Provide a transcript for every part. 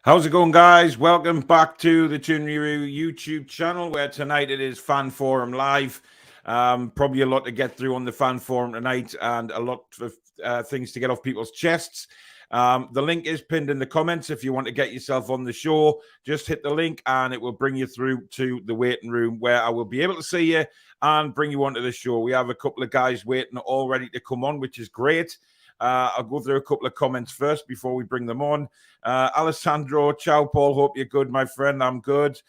How's it going, guys? Welcome back to the Toon YouTube channel, where tonight it is Fan Forum Live. Probably a lot to get through on the Fan Forum tonight and a lot of things to get off people's chests. The link is pinned in the comments. If you want to get yourself on the show, just hit the link and it will bring you through to the waiting room where I will be able to see you and bring you onto the show. We have a couple of guys waiting all ready to come on, which is great. I'll go through a couple of comments first before we bring them on. Alessandro, ciao, Paul. Hope you're good, my friend. I'm good.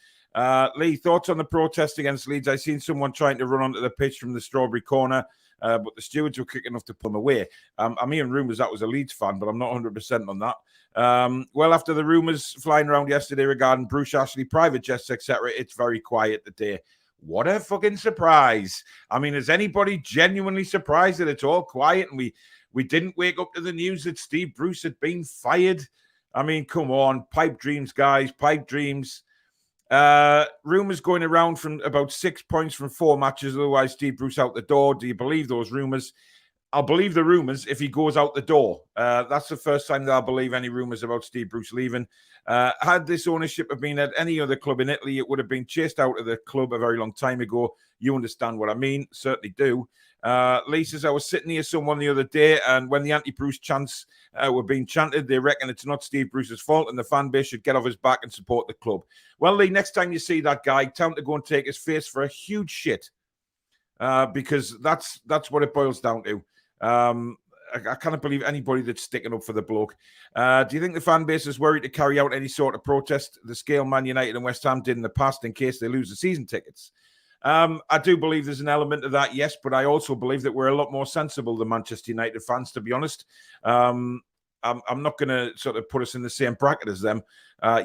Lee, thoughts on the protest against Leeds? I seen someone trying to run onto the pitch from the Strawberry Corner, but the stewards were quick enough to pull them away. I'm hearing rumours that was a Leeds fan, but I'm not 100% on that. Well, after the rumours flying around yesterday regarding Bruce Ashley, private jets, etc., it's very quiet today. What a fucking surprise. I mean, is anybody genuinely surprised that it's all quiet and we didn't wake up to the news that Steve Bruce had been fired? I mean, come on. Pipe dreams, guys. Pipe dreams. Rumours going around from about 6 points from 4 matches. Otherwise, Steve Bruce out the door. Do you believe those rumours? I'll believe the rumours if he goes out the door. That's the first time that I'll believe any rumours about Steve Bruce leaving. Had this ownership have been at any other club in Italy, it would have been chased out of the club a very long time ago. You understand what I mean? Certainly do. Lee says, I was sitting near someone the other day, and when the anti-Bruce chants were being chanted, they reckon it's not Steve Bruce's fault and the fan base should get off his back and support the club. Well, Lee, next time you see that guy, tell him to go and take his face for a huge shit, because that's what it boils down to. I can't believe anybody that's sticking up for the bloke. Do you think the fan base is worried to carry out any sort of protest the scale Man United and West Ham did in the past in case they lose the season tickets? I do believe there's an element of that, yes, but I also believe that we're a lot more sensible than Manchester United fans, to be honest. I'm not going to sort of put us in the same bracket as them.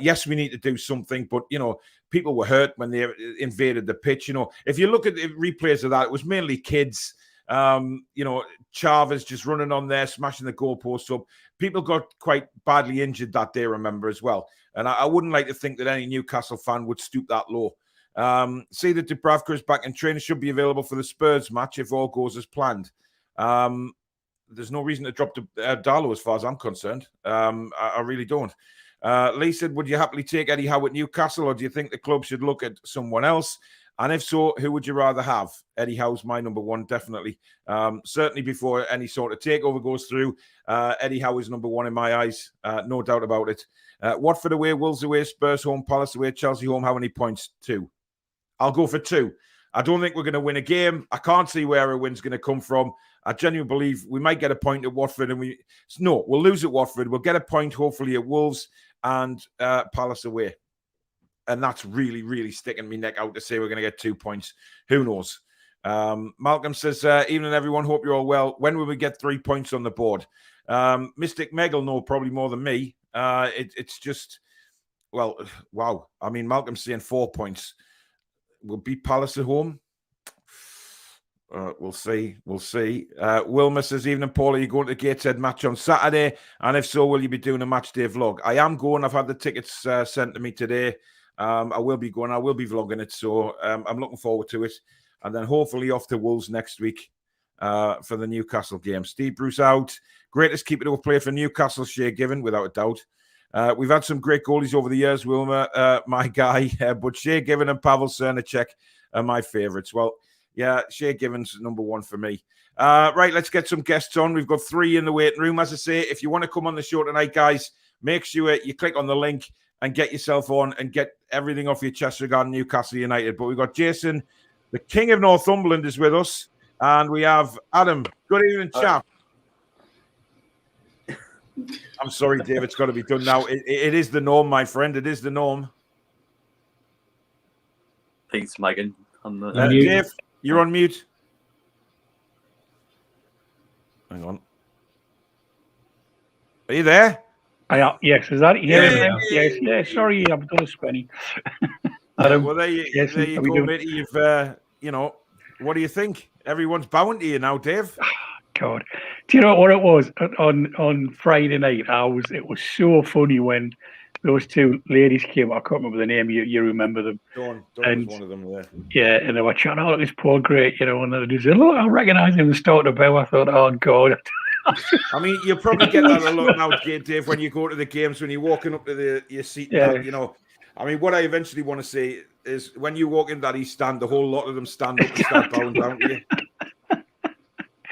Yes, we need to do something, but, you know, people were hurt when they invaded the pitch. You know, if you look at the replays of that, it was mainly kids. You know, Chavez just running on there, smashing the goalposts up. People got quite badly injured that day, remember, as well. And I wouldn't like to think that any Newcastle fan would stoop that low. See that Dubravka is back in training, should be available for the Spurs match if all goes as planned. There's no reason to drop Darlow as far as I'm concerned. I really don't. Lee said, would you happily take Eddie Howe at Newcastle, or do you think the club should look at someone else? And if so, who would you rather have? Eddie Howe's my number one, definitely. Certainly before any sort of takeover goes through, Eddie Howe is number one in my eyes. No doubt about it. Watford away, Wolves away, Spurs home, Palace away, Chelsea home. How many points? 2. I'll go for 2. I don't think we're going to win a game. I can't see where a win's going to come from. I genuinely believe we might get a point at Watford, and we'll lose at Watford. We'll get a point, hopefully, at Wolves and Palace away. And that's really, really sticking me neck out to say we're going to get 2 points. Who knows? Malcolm says, evening, everyone. Hope you're all well. When will we get 3 points on the board? Mystic Meg will know probably more than me. It's just, well, wow. I mean, Malcolm's saying 4 points. We'll beat Palace at home. We'll see. We'll see. Wilma says, evening, Paul, are you going to the Gateshead match on Saturday? And if so, will you be doing a match day vlog? I am going. I've had the tickets sent to me today. I will be going. I will be vlogging it. So I'm looking forward to it. And then hopefully off to Wolves next week for the Newcastle game. Steve Bruce out. Greatest keeper to play for Newcastle, Shea Given, without a doubt. We've had some great goalies over the years, Wilma, my guy. But Shea Given and Pavel Cernacek are my favourites. Well, yeah, Shea Given's number one for me. Right, let's get some guests on. We've got 3 in the waiting room. As I say, if you want to come on the show tonight, guys, make sure you click on the link and get yourself on and get everything off your chest regarding Newcastle United. But we've got Jason, the King of Northumberland, is with us. And we have Adam. Good evening, chap. I'm sorry, Dave. It's got to be done now. It is the norm, my friend. It is the norm. Thanks, Megan. Dave, you're on mute. Hang on. Are you there? Yes, is that it? Yes. Sorry, I've done a spinny. Well, there you go, mate. You've, you know, what do you think? Everyone's bowing to you now, Dave. God, do you know what it was on Friday night? It was so funny when those 2 ladies came. I can't remember the name. You remember them? Dawn was one of them. Yeah, and they were chatting. Oh, look, this Paul Great, you know. And they said, "Look, I recognise him." And started to bow. I thought, "Oh God." I mean, you probably get that a lot now, Dave, when you go to the games, when you're walking up to your seat. Yeah. That, you know, I mean, what I eventually want to say is when you walk in that East Stand, the whole lot of them stand up and start bowing down to you.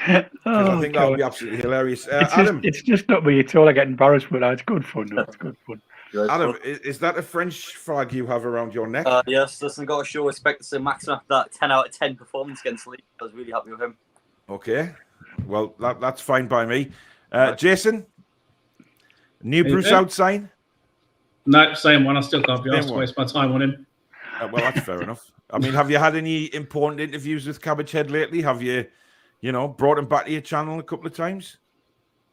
Because I think that would be absolutely hilarious. Adam, it's just not me at all. I get embarrassed, but it's good fun. Though. It's good fun. Adam, is that a French flag you have around your neck? Yes, listen, got to show respect to Max after that 10 out of 10 performance against Leeds. I was really happy with him. Okay, well, that's fine by me. Jason, new Bruce out sign? No, same one. I still can't be asked to waste my time on him. Well, that's fair enough. I mean, have you had any important interviews with Cabbage Head lately? Have you, brought him back to your channel a couple of times?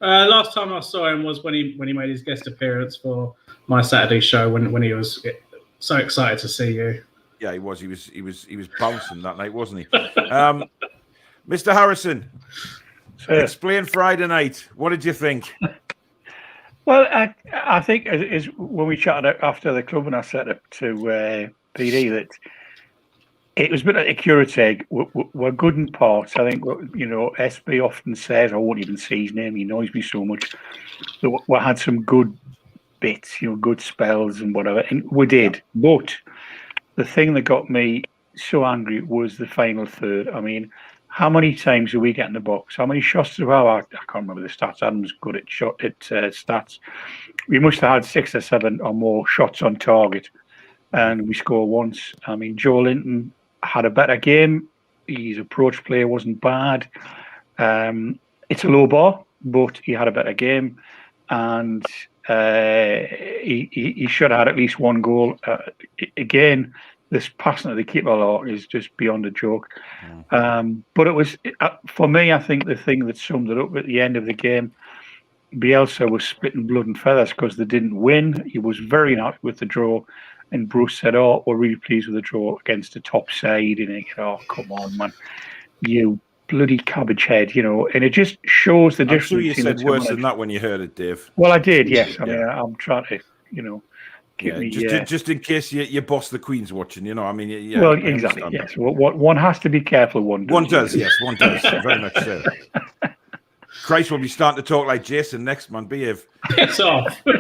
Last time I saw him was when he made his guest appearance for my Saturday show when he was so excited to see you. Yeah, he was. He was bouncing that night, wasn't he? Mr. Harrison, explain Friday night. What did you think? Well, I think is when we chatted after the club and I said it to PD that it was a bit like a curate's egg. We're good in parts. I think, SB often says, I won't even say his name, he annoys me so much. So we had some good bits, good spells and whatever, and we did. But the thing that got me so angry was the final third. I mean, how many times do we get in the box? How many shots do we have? I can't remember the stats. Adam's good at stats. We must have had 6 or 7 or more shots on target, and we score once. I mean, Joe Linton had a better game. His approach play wasn't bad. It's a low bar, but he had a better game, and he should have had at least one goal. Again, this passing to the keeper is just beyond a joke. But it was, for me, I think the thing that summed it up at the end of the game, Bielsa was spitting blood and feathers because they didn't win. He was very happy with the draw. And Bruce said, we're really pleased with the draw against the top side. And he said, come on, man. You bloody cabbage head, and it just shows the difference. I'm sure you said worse than that when you heard it, Dave. Well, I did, yes. I mean, I'm trying to, just in case your boss, the Queen's watching, I mean, yeah. Well, exactly, yes. What one has to be careful. One does, yes, one does. Very much so. Christ will be starting to talk like Jason next month. Behave. Piss off. No,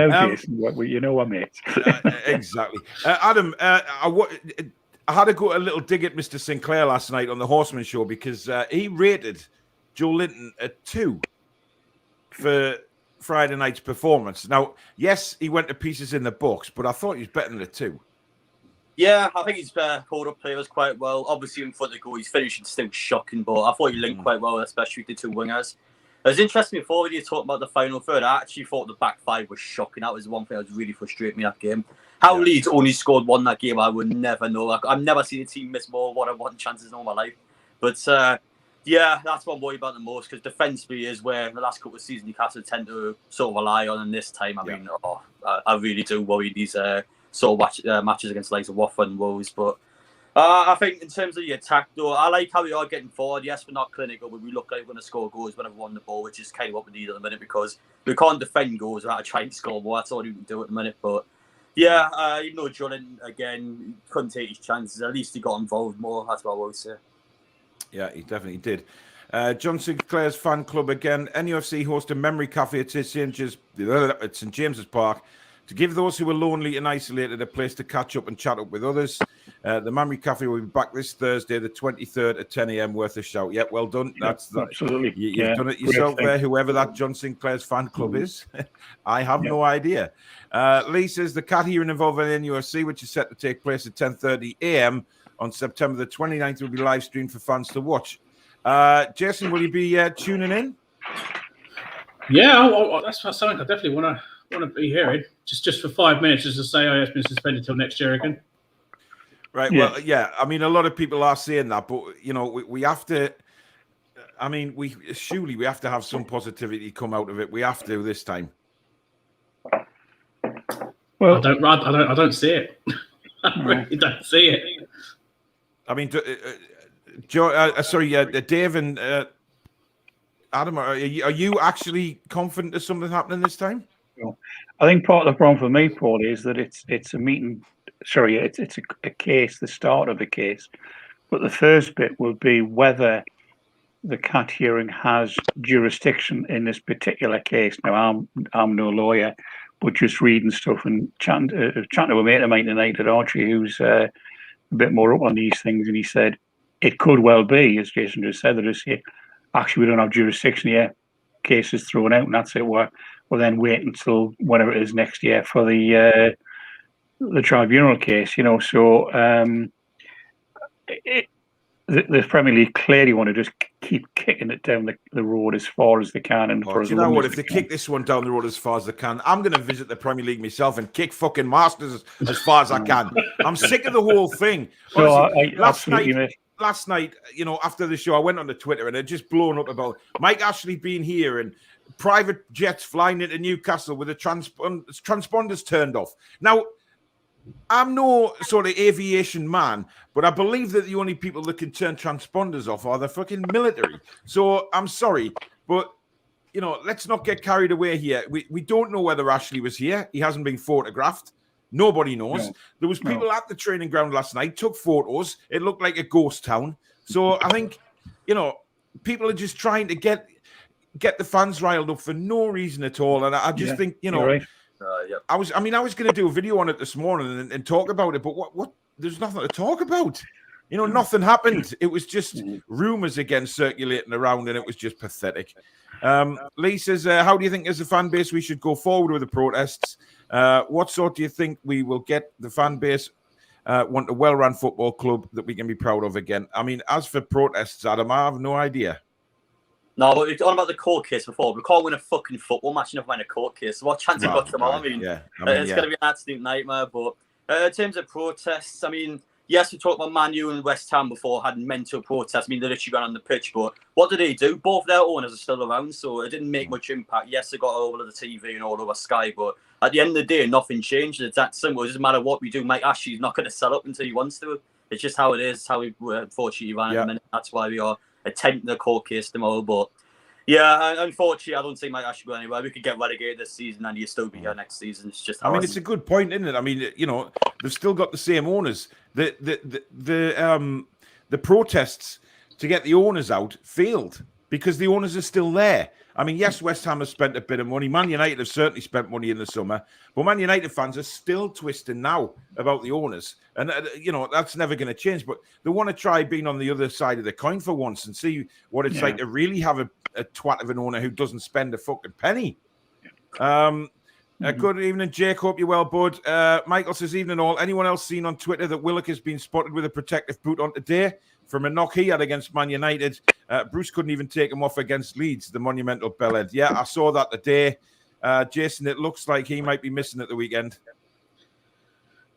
Jason. What mates. Exactly. Adam, I had to go a little dig at Mr. Sinclair last night on the Horseman Show because he rated Joe Linton a 2 for Friday night's performance. Now, yes, he went to pieces in the box, but I thought he was better than a 2. Yeah, I think he's hold-up players quite well. Obviously, in front of the goal, his finishing still shocking, but I thought he linked quite well, especially with the 2 wingers. It was interesting before when you talked about the final third. I actually thought the back 5 was shocking. That was the one thing that was really frustrating me that game. How Leeds only scored 1 that game, I would never know. I've never seen a team miss more 1-on-1 chances in all my life. But that's what I'm worried about the most because defensively is where the last couple of seasons Newcastle tend to sort of rely on. And this time, I really do worry these sort of matches against the likes of Watford and Wolves. But I think in terms of the attack, though, I like how we are getting forward. Yes, we're not clinical, but we look like we're going to score goals whenever we're on the ball, which is kind of what we need at the minute because we can't defend goals without trying to score more. That's all we can do at the minute. But yeah, even though Jordan, again, couldn't take his chances, at least he got involved more. That's what I would say. Yeah, he definitely did. John Sinclair's fan club again. NUFC host a memory cafe at St. James's Park to give those who are lonely and isolated a place to catch up and chat up with others. The Memory Cafe will be back this Thursday, the 23rd at 10 a.m. Worth a shout. Yeah, well done. That's that. Absolutely. You've done it yourself there, whoever that John Sinclair's fan club is. I have no idea. Lee says the cat hearing involving NUFC, which is set to take place at 10:30 a.m. on September the 29th, will be live streamed for fans to watch. Jason, will you be tuning in? Yeah, that's something I definitely want to be hearing. Just for 5 minutes, just to say, it's been suspended till next year again. Right. Yeah. Well, yeah. I mean, a lot of people are saying that, but we have to. I mean, we have to have some positivity come out of it. We have to this time. Well, I don't see it. I really don't see it. I mean, Dave and Adam, are you actually confident there's something happening this time? I think part of the problem for me, Paul, is that it's a meeting. Sorry, it's a case, the start of the case. But the first bit will be whether the CAT hearing has jurisdiction in this particular case. Now, I'm no lawyer, but just reading stuff and chatting to a mate of mine tonight at Archie, who's a bit more up on these things, and he said it could well be, as Jason just said, that it's here. Actually, we don't have jurisdiction here. Case is thrown out, and that's it. We'll then wait until whenever it is next year for the tribunal case. So the Premier League clearly want to just keep kicking it down the road as far as they can. And for do you know what? If they kick this one down the road as far as they can, I'm going to visit the Premier League myself and kick fucking Masters as far as I can. I'm sick of the whole thing. Honestly, last night, after the show, I went on to Twitter and it just blown up about Mike Ashley being here and private jets flying into Newcastle with the transponders turned off. Now, I'm no sort of aviation man, but I believe that the only people that can turn transponders off are the fucking military. So I'm sorry, but let's not get carried away here. We don't know whether Ashley was here. He hasn't been photographed. Nobody knows. No. There was people at the training ground last night, took photos. It looked like a ghost town. So I think, people are just trying to get the fans riled up for no reason at all. And I just think, right. Yep. I was going to do a video on it this morning and talk about it, but what? There's nothing to talk about. Nothing happened. It was just rumors again circulating around, and it was just pathetic. Lee says, how do you think as a fan base we should go forward with the protests? What sort do you think we will get the fan base want a well-run football club that we can be proud of again? I mean, as for protests, Adam, I have no idea. No, but we've talked about the court case before. We can't win a fucking football match, never mind a court case. So what chance have got tomorrow? It's going to be an absolute nightmare. But in terms of protests, yes, we talked about Man U and West Ham before had mental protests. They're literally gone on the pitch. But what did they do? Both their owners are still around, so it didn't make much impact. Yes, they got all over the TV and all over Sky, but at the end of the day, nothing changed. It's that simple. It doesn't matter what we do. Mike Ashley's not going to sell up until he wants to. It's just how it is. How we unfortunately ran at the minute. That's why we are attempting the court case tomorrow. But yeah, unfortunately, I don't think Mike Ashley will go anywhere. We could get relegated this season and he'll still be here next season. It's just how it's a good point, isn't it? They've still got the same owners. The protests to get the owners out failed because the owners are still there. Yes, West Ham has spent a bit of money. Man United have certainly spent money in the summer. But Man United fans are still twisting now about the owners. And, that's never going to change. But they want to try being on the other side of the coin for once and see what it's like to really have a twat of an owner who doesn't spend a fucking penny. Good evening, Jake. Hope you're well, bud. Michael says, evening all. Anyone else seen on Twitter that Willock has been spotted with a protective boot on today from a knock he had against Man United? Bruce couldn't even take him off against Leeds, the monumental bellhead. Yeah, I saw that today. Jason, it looks like he might be missing at the weekend.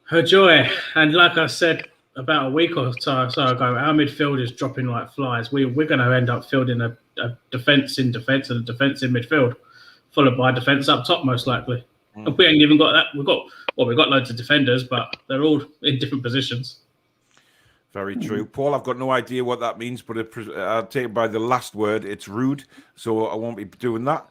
Her joy. And like I said about a week or so ago, our midfield is dropping like flies. We're going to end up fielding a defence in defence and a defence in midfield, followed by defence up top, most likely. And we ain't even got that. We've got loads of defenders, but they're all in different positions. Very true. Paul, I've got no idea what that means, but I'll take it by the last word. It's rude, so I won't be doing that.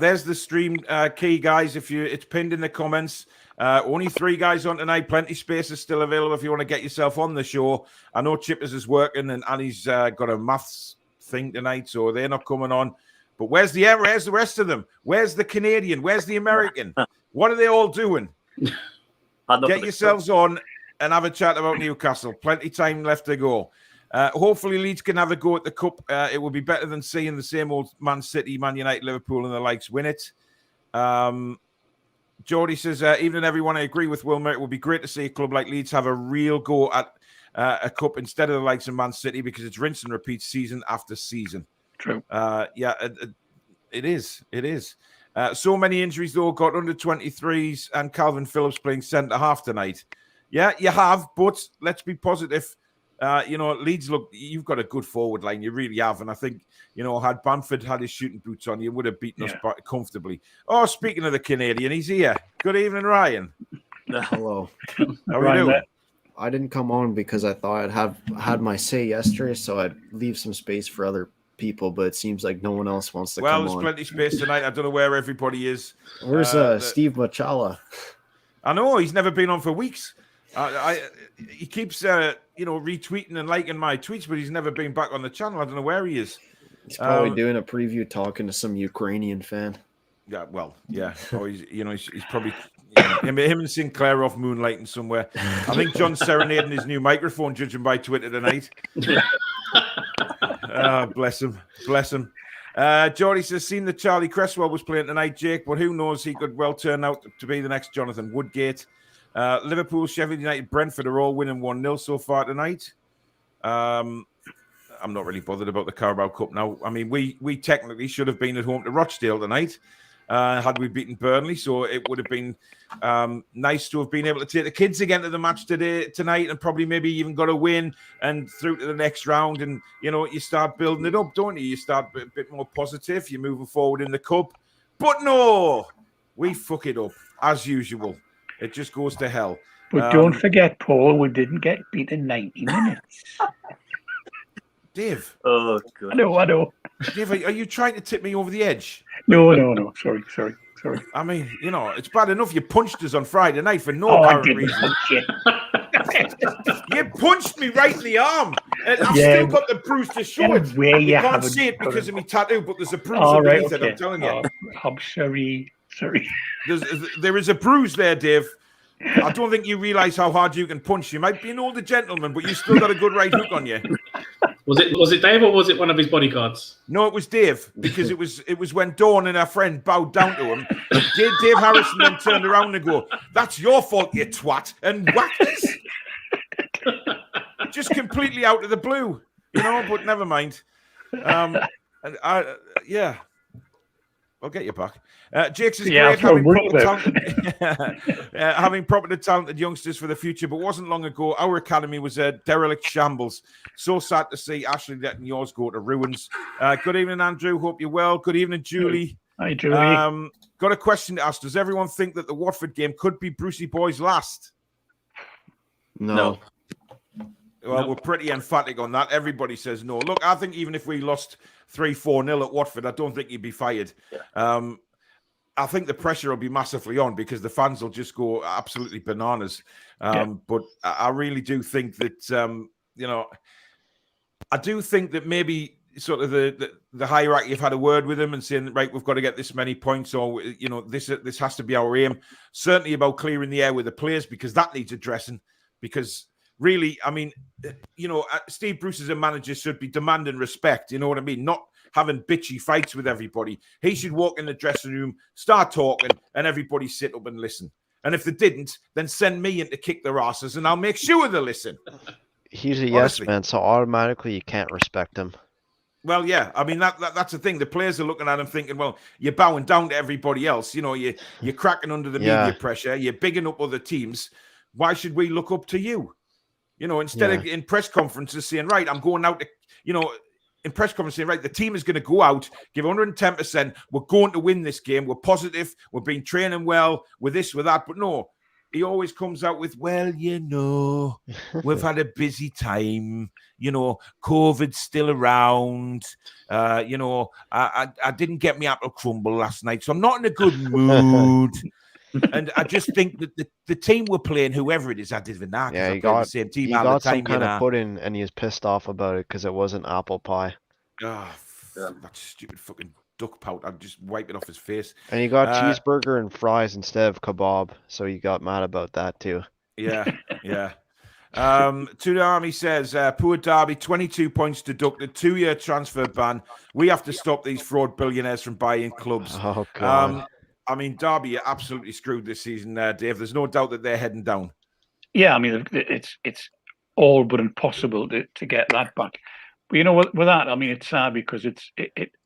There's the stream key, guys. It's pinned in the comments. Only 3 guys on tonight. Plenty space is still available if you want to get yourself on the show. I know Chippers is working and Annie's got a maths thing tonight, so they're not coming on. But where's the rest of them? Where's the Canadian? Where's the American? What are they all doing? Get yourselves on and have a chat about Newcastle. Plenty time left to go. Hopefully Leeds can have a go at the Cup. It will be better than seeing the same old Man City, Man United, Liverpool and the likes win it. Geordie says, evening everyone, I agree with Wilmer. It would be great to see a club like Leeds have a real go at a Cup instead of the likes of Man City because it's rinse and repeat season after season. True. It is. So many injuries, though, got under 23s and Calvin Phillips playing centre-half tonight. Yeah, you have, but let's be positive. Leeds, look, you've got a good forward line. You really have. And I think, had Bamford had his shooting boots on, you would have beaten us comfortably. Oh, speaking of the Canadian, he's here. Good evening, Ryan. Hello. How are you doing? I didn't come on because I thought I'd had my say yesterday, so I'd leave some space for other people, but it seems like no one else wants to come on. Well, there's plenty of space tonight. I don't know where everybody is. Where's Steve Machala? I know. He's never been on for weeks. He keeps, retweeting and liking my tweets, but he's never been back on the channel. I don't know where he is. He's probably doing a preview talking to some Ukrainian fan. Yeah, well, yeah. Or he's probably him and Sinclair off moonlighting somewhere. I think John's serenading his new microphone, judging by Twitter tonight. Bless him. Geordie says, seen that Charlie Cresswell was playing tonight, Jake, but who knows, he could well turn out to be the next Jonathan Woodgate. Liverpool, Sheffield United, Brentford are all winning 1-0 so far tonight. I'm not really bothered about the Carabao Cup now. I mean, we technically should have been at home to Rochdale tonight had we beaten Burnley, so it would have been nice to have been able to take the kids again to the match tonight and probably maybe even got a win and through to the next round. And, you start building it up, don't you? You start a bit more positive. You're moving forward in the cup. But no, we fuck it up, as usual. It just goes to hell. But don't forget, Paul, we didn't get beaten 90 minutes. Dave. Oh, God. I know. Dave, are you trying to tip me over the edge? No. Sorry. I mean, it's bad enough you punched us on Friday night for no apparent reason. You punched me right in the arm. And I've still got the bruise to show it. You can't see it because of my tattoo, but there's a bruise underneath it, I'm telling you. I'm sorry. There is a bruise there, Dave. I don't think you realise how hard you can punch. You might be an older gentleman, but you still got a good right hook on you. Was it Dave or was it one of his bodyguards? No, it was Dave, because it was when Dawn and her friend bowed down to him. Dave Harrison then turned around and go, "That's your fault, you twat," and whacked us. Just completely out of the blue, but never mind. I'll get you back. Jake's is great having proper talented youngsters for the future, but wasn't long ago our academy was a derelict shambles. So sad to see Ashley letting yours go to ruins. Good evening, Andrew. Hope you're well. Good evening, Julie. Hi, Julie. Got a question to ask. Does everyone think that the Watford game could be Brucey Boy's last? No. Well, we're pretty emphatic on that. Everybody says no. Look, I think even if we lost 3-4-0 at Watford, I don't think he'd be fired. Yeah. I think the pressure will be massively on because the fans will just go absolutely bananas. But I really do think that, I do think that maybe sort of the hierarchy have had a word with him and saying, right, we've got to get this many points, or, this has to be our aim. Certainly about clearing the air with the players, because that needs addressing. Because really, I mean, Steve Bruce as a manager should be demanding respect, you know what I mean? Not having bitchy fights with everybody. He should walk in the dressing room, start talking, and everybody sit up and listen. And if they didn't, then send me in to kick their asses, and I'll make sure they listen. He's a yes man, so automatically you can't respect him. Well, yeah. I mean, that's the thing. The players are looking at him thinking, well, you're bowing down to everybody else. You're cracking under the media pressure. You're bigging up other teams. Why should we look up to you? Instead of in press conferences saying, right, I'm going out to, in press conferences saying, right, the team is going to go out, give 110%. We're going to win this game. We're positive. We've been training well with this, with that. But no, he always comes out with, well, we've had a busy time. COVID's still around. I didn't get me apple crumble last night, so I'm not in a good mood. And I just think that the team we're playing, whoever it is, I didn't know. Yeah, he got the same team. He got some kind of pudding, and he was pissed off about it because it wasn't apple pie. Oh, that stupid fucking duck pout! I'd just wipe it off his face. And he got cheeseburger and fries instead of kebab, so he got mad about that too. Yeah. To the Army says, poor Derby, 22 points deducted, 2-year transfer ban. We have to stop these fraud billionaires from buying clubs. Oh God. I mean, Derby are absolutely screwed this season, Dave. There's no doubt that they're heading down. Yeah, I mean, it's all but impossible to get that back. But with that, I mean, it's sad because it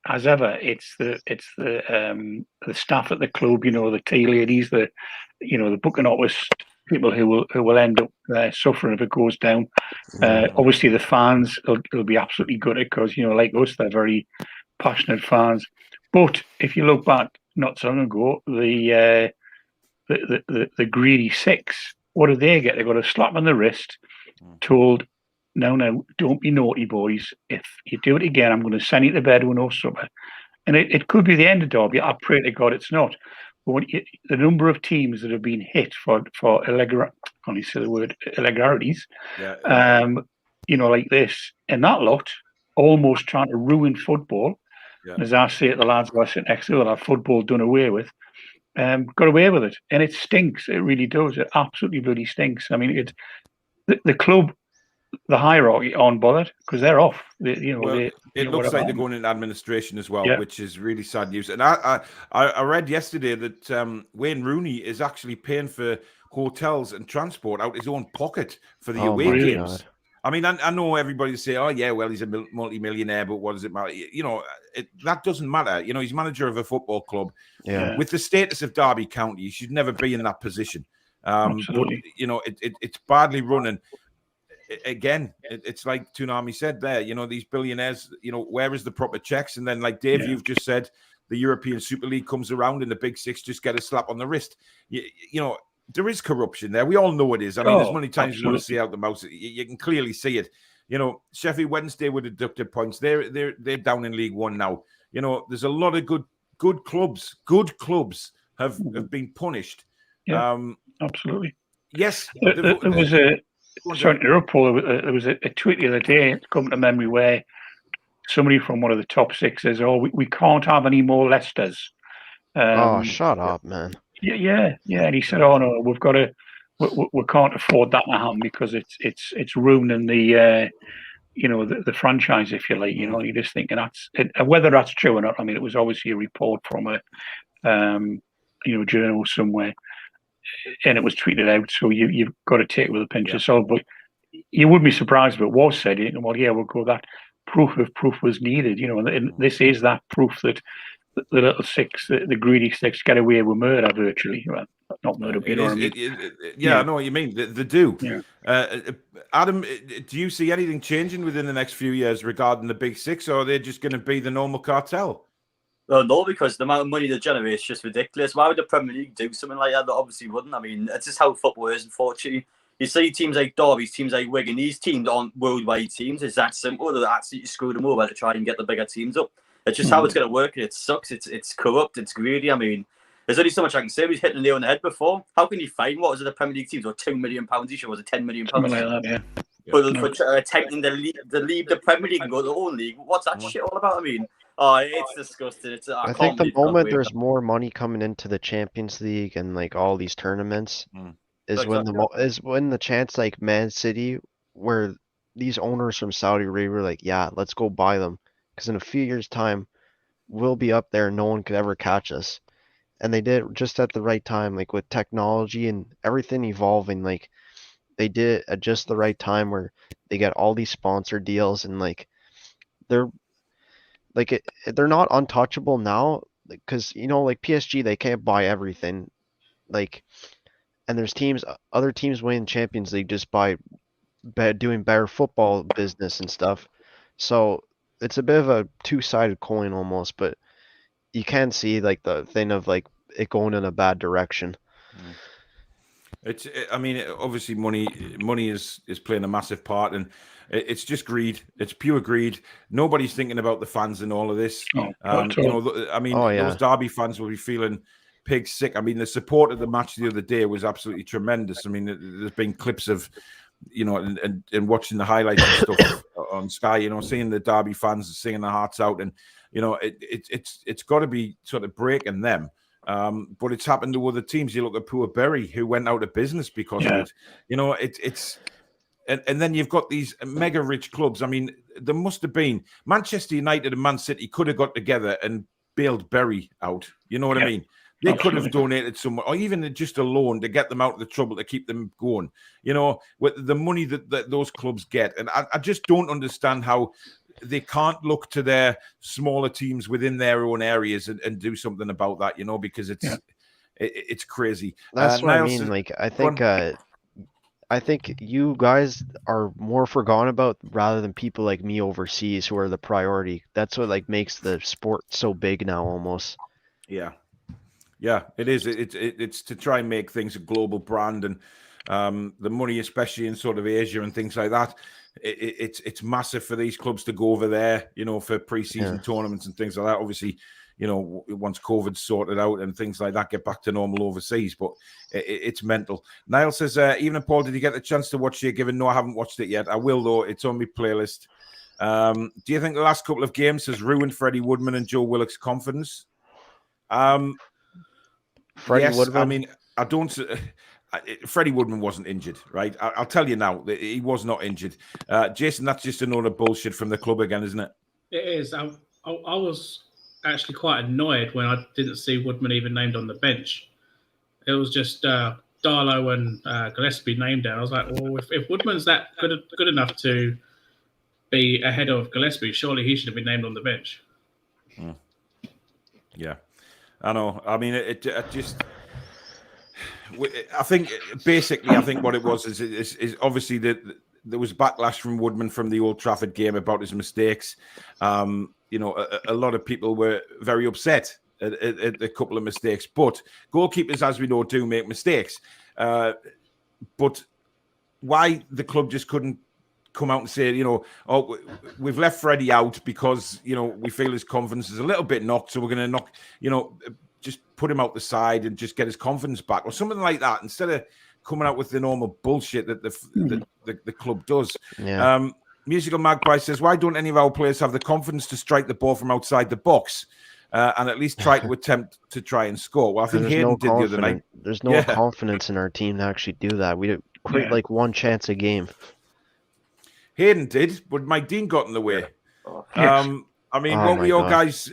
as ever, it's the staff at the club, the tea ladies, the booking office people who will end up suffering if it goes down. Obviously, the fans will be absolutely gutted because like us, they're very passionate fans. But if you look back, not so long ago, the greedy six, what did they get? They got a slap on the wrist, told, no, don't be naughty, boys. If you do it again, I'm going to send you to bed with no supper. And it could be the end of Derby. I pray to God it's not. But the number of teams that have been hit for irregularities, like this, and that lot, almost trying to ruin football. Yeah. As I say to the lads who I sit next to, that have football done away with, got away with it. And it stinks. It really does. It absolutely bloody stinks. I mean, the club, the hierarchy aren't bothered because they're off. It looks like they're going into administration as well, which is really sad news. And I read yesterday that Wayne Rooney is actually paying for hotels and transport out his own pocket for the away games. God. I mean, I know everybody say, "Oh yeah, well he's a multi-millionaire," but what does it matter? You know, that doesn't matter. You know, he's manager of a football club. Yeah. With the status of Derby County, he should never be in that position. Absolutely. But, you know, it's badly running. Again, it's like Toon said there. You know, these billionaires. You know, where is the proper checks? And then, like Dave, you've just said, the European Super League comes around, and the Big Six just get a slap on the wrist. You know. There is corruption there. We all know it is. I mean, there's many times you want to see out the mouse. You can clearly see it. You know, Sheffield Wednesday with deducted points. They're down in League One now. You know, there's a lot of good clubs. Good clubs have been punished. Yeah, absolutely. Yes, there was a sorry to interrupt, Paul. There was a tweet the other day. It's come to memory where somebody from one of the top six says, "Oh, we can't have any more Leicesters." Shut up, man. Yeah. And he said, "Oh no, we've got to. We can't afford that to happen because it's ruining the the franchise, if you like. You know, and you're just thinking whether that's true or not. I mean, it was obviously a report from a journal somewhere, and it was tweeted out. So you've got to take it with a pinch of salt. But you wouldn't be surprised if it was said. Well, yeah, we'll go that proof was needed. You know, and this is that proof that." The little six, the greedy six, get away with murder virtually. Well, not murder, but you know what I mean. I know what you mean. They do. Yeah. Adam, do you see anything changing within the next few years regarding the Big Six, or are they just going to be the normal cartel? Well, no, because the amount of money they generate is just ridiculous. Why would the Premier League do something like that? They obviously wouldn't. I mean, it's just how football is, unfortunately. You see teams like Derby, teams like Wigan, these teams aren't worldwide teams. It's that simple. They absolutely screw them over to try and get the bigger teams up. It's just how it's going to work, and it sucks. It's corrupt. It's greedy. I mean, there's only so much I can say. We've hit the nail on the head before. How can you find what was it? The Premier League teams or £2 million each, or was it £10 million? Something like that, yeah. For attempting to leave the Premier League and go to the own league. What's that shit all about? I mean, it's disgusting. I think the moment there's more money coming into the Champions League and like all these tournaments is when the chance like Man City, where these owners from Saudi Arabia were like, yeah, let's go buy them. Because in a few years' time, we'll be up there and no one could ever catch us. And they did it just at the right time, like with technology and everything evolving. Like they did it at just the right time where they get all these sponsor deals and like they're not untouchable now. Because like PSG, they can't buy everything. Like, and there's other teams winning Champions League just by doing better football business and stuff. So it's a bit of a two-sided coin almost, but you can see like the thing of like it going in a bad direction. I mean, obviously money is playing a massive part, and it's just greed. It's pure greed. Nobody's thinking about the fans and all of this. Those Derby fans will be feeling pig sick. I mean, the support of the match the other day was absolutely tremendous. I mean, there's been clips of and watching the highlights and stuff on Sky, seeing the Derby fans singing their hearts out, and it's got to be sort of breaking them. But it's happened to other teams. You look at poor Bury, who went out of business because of it. And then you've got these mega rich clubs. I mean, there must have been Manchester United and Man City could have got together and bailed Bury out. You know what I mean? They could have donated some, or even just a loan to get them out of the trouble, to keep them going, with the money that those clubs get. And I just don't understand how they can't look to their smaller teams within their own areas and do something about that, because it's crazy. That's what Niall, I mean. Like, I think you guys are more forgotten about rather than people like me overseas who are the priority. That's what like makes the sport so big now almost. Yeah, it is. It's to try and make things a global brand, and the money, especially in sort of Asia and things like that, it's massive for these clubs to go over there, for pre-season tournaments and things like that. Obviously, once COVID's sorted out and things like that, get back to normal overseas. But it's mental. Niall says, Even Paul, did you get the chance to watch it? Given no, I haven't watched it yet. I will though. It's on my playlist. Do you think the last couple of games has ruined Freddie Woodman and Joe Willock's confidence? Freddie yes, Woodman? I mean, I don't. Freddie Woodman wasn't injured, right? I'll tell you now that he was not injured. Jason, that's just another bullshit from the club again, isn't it? It is. I was actually quite annoyed when I didn't see Woodman even named on the bench. It was just Darlow and Gillespie named there. I was like, well, if Woodman's that good enough to be ahead of Gillespie, surely he should have been named on the bench. Yeah, I know. I mean, it just. I think basically, what it was is obviously that there was backlash from Woodman from the Old Trafford game about his mistakes. You know, a lot of people were very upset at a couple of mistakes, but goalkeepers, as we know, do make mistakes. But why the club just couldn't come out and say, you know, oh, we've left Freddie out because, you know, we feel his confidence is a little bit knocked, so we're going to knock, you know, just put him out the side and just get his confidence back or something like that, instead of coming out with the normal bullshit that the club does. Yeah. Musical Magpie says, why don't any of our players have the confidence to strike the ball from outside the box and at least try to attempt to try and score? Well, I think Hayden did the other night. There's no confidence in our team to actually do that. We create like one chance a game. Hayden did, but Mike Dean got in the way. Yes. I mean, what were your guys?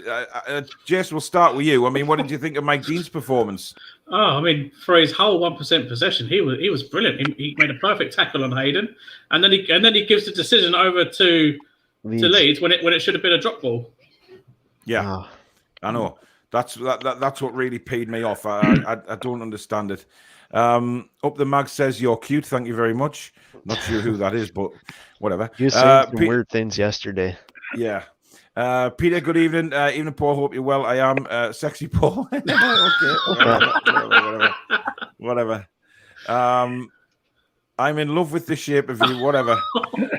Jess, we'll start with you. I mean, what did you think of Mike Dean's performance? Oh, I mean, for his whole 1% possession, he was brilliant. He made a perfect tackle on Hayden, and then he gives the decision over to Leeds when it should have been a drop ball. Yeah, I know. That's what really paid me off. I don't understand it. Up the Mag says you're cute. Thank you very much. Not sure who that is, but whatever. You said some weird things yesterday. Yeah. Peter, good evening. Evening, Paul. Hope you're well. I am sexy Paul. Okay. Whatever. I'm in love with the shape of you. Whatever.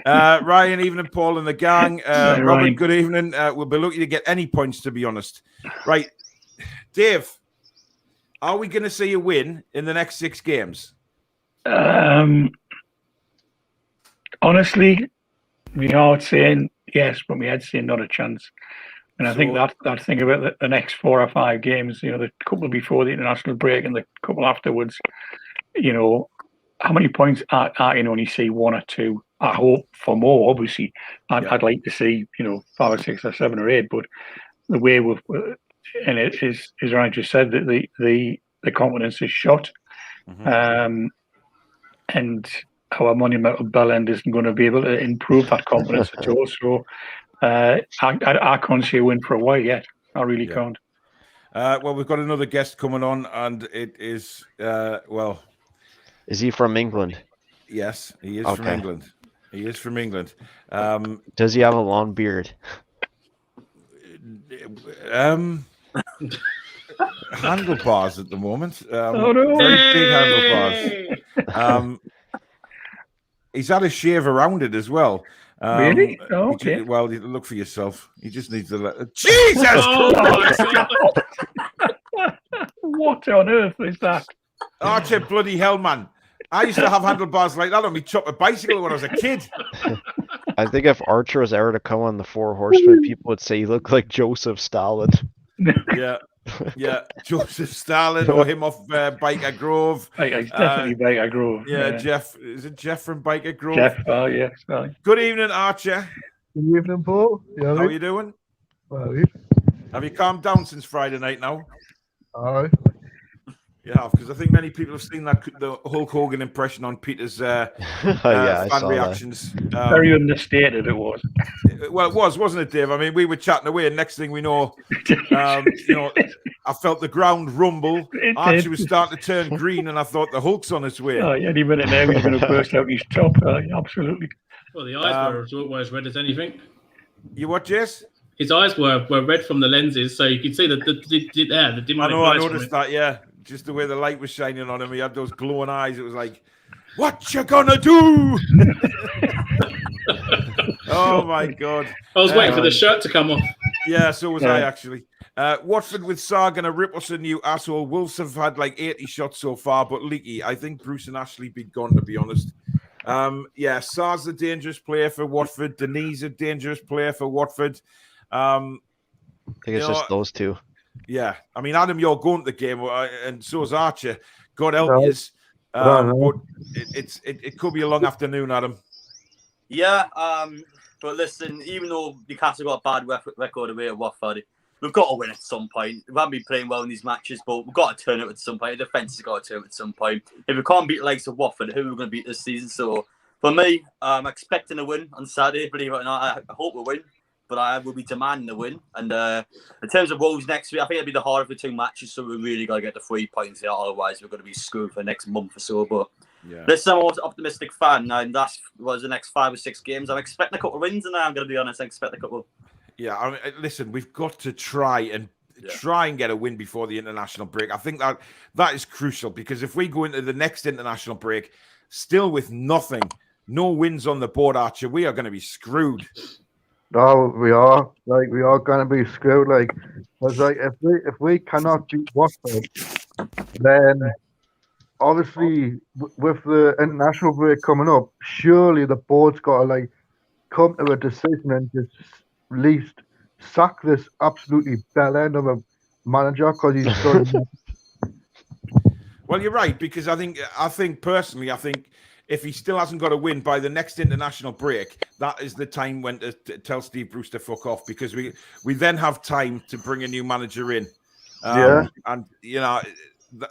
Ryan, evening, Paul, and the gang. Robert, good evening. We'll be lucky to get any points, to be honest. Right, Dave. Are we going to see a win in the next 6 games? Honestly, my heart's saying yes, but my head's saying not a chance. And I think that thing about the next 4 or 5 games, you know, the couple before the international break and the couple afterwards, you know, how many points I can only see 1 or 2. I hope for more, obviously. I'd like to see, you know, 5 or 6 or 7 or 8, but the way we've, and it is, as Ryan just said, that the confidence is shot. And our monumental bell end isn't going to be able to improve that confidence at all. So I can't see a win for a while yet. I really can't. Well, we've got another guest coming on, and it is, Is he from England? Yes, he is from England. He is from England. Does he have a long beard? Handlebars at the moment. Oh, no. Very big handlebars. He's had a shave around it as well. Really? Oh, okay. Well, look for yourself. He just needs to Jesus! What on earth is that? Archer, bloody hell, man. I used to have handlebars like that on me chopper bicycle when I was a kid. I think if Archer was ever to come on the 4 Horsemen, people would say he looked like Joseph Stalin. Yeah, Joseph Stalin or him off Biker Grove. It's definitely Biker Grove. Yeah, Jeff. Is it Jeff from Biker Grove? Jeff, oh, yes. Oh. Good evening, Archer. Good evening, Paul. How are you doing? Well, have you calmed down since Friday night now? all right. Yeah, because I think many people have seen the Hulk Hogan impression on Peter's fan reactions. Very understated it was. Well, it was, wasn't it, Dave? I mean, we were chatting away, and next thing we know, you know, I felt the ground rumble. Archie was starting to turn green, and I thought the Hulk's on its way. Oh, any minute now he's going to burst out his top. Absolutely. Well, the eyes were as red as anything. You what, Jess? His eyes were red from the lenses, so you could see the demonic I noticed that, yeah. Just the way the light was shining on him. He had those glowing eyes. It was like, what you gonna do? Oh, my God. I was waiting for the shirt to come off. Yeah, so was I, actually. Watford with Sarr gonna rip us a new asshole. Wolves have had like 80 shots so far, but leaky. I think Bruce and Ashley be gone, to be honest. Sar's a dangerous player for Watford. Denise a dangerous player for Watford. I think it's just those two. Yeah, I mean, Adam, you're going to the game, and so is Archer. God help No. you. No. But it could be a long afternoon, Adam. Yeah, but listen, even though Newcastle got a bad record away at Watford, we've got to win at some point. We haven't been playing well in these matches, but we've got to turn it at some point. The defence has got to turn it at some point. If we can't beat the likes of Watford, who are we going to beat this season? So for me, I'm expecting a win on Saturday. Believe it or not, I hope we win, but I will be demanding a win. And in terms of Wolves next week, I think it'll be the harder of the two matches, so we really got to get the 3 points here. Otherwise, we're going to be screwed for the next month or so. But listen, I'm an optimistic fan, and that's was the next 5 or 6 games. I'm expecting a couple of wins, and I'm going to be honest, I expect a couple. Yeah, I mean, listen, we've got to try and get a win before the international break. I think that is crucial, because if we go into the next international break still with nothing, no wins on the board, Archer, we are going to be screwed. No, we are. We are going to be screwed. If we cannot beat Watford, then obviously with the international break coming up, surely the board's got to come to a decision and just at least sack this absolutely bell end of a manager, because he's done. Well, you're right, because I think personally, if he still hasn't got a win by the next international break, that is the time when to tell Steve Bruce to fuck off, because we then have time to bring a new manager in. And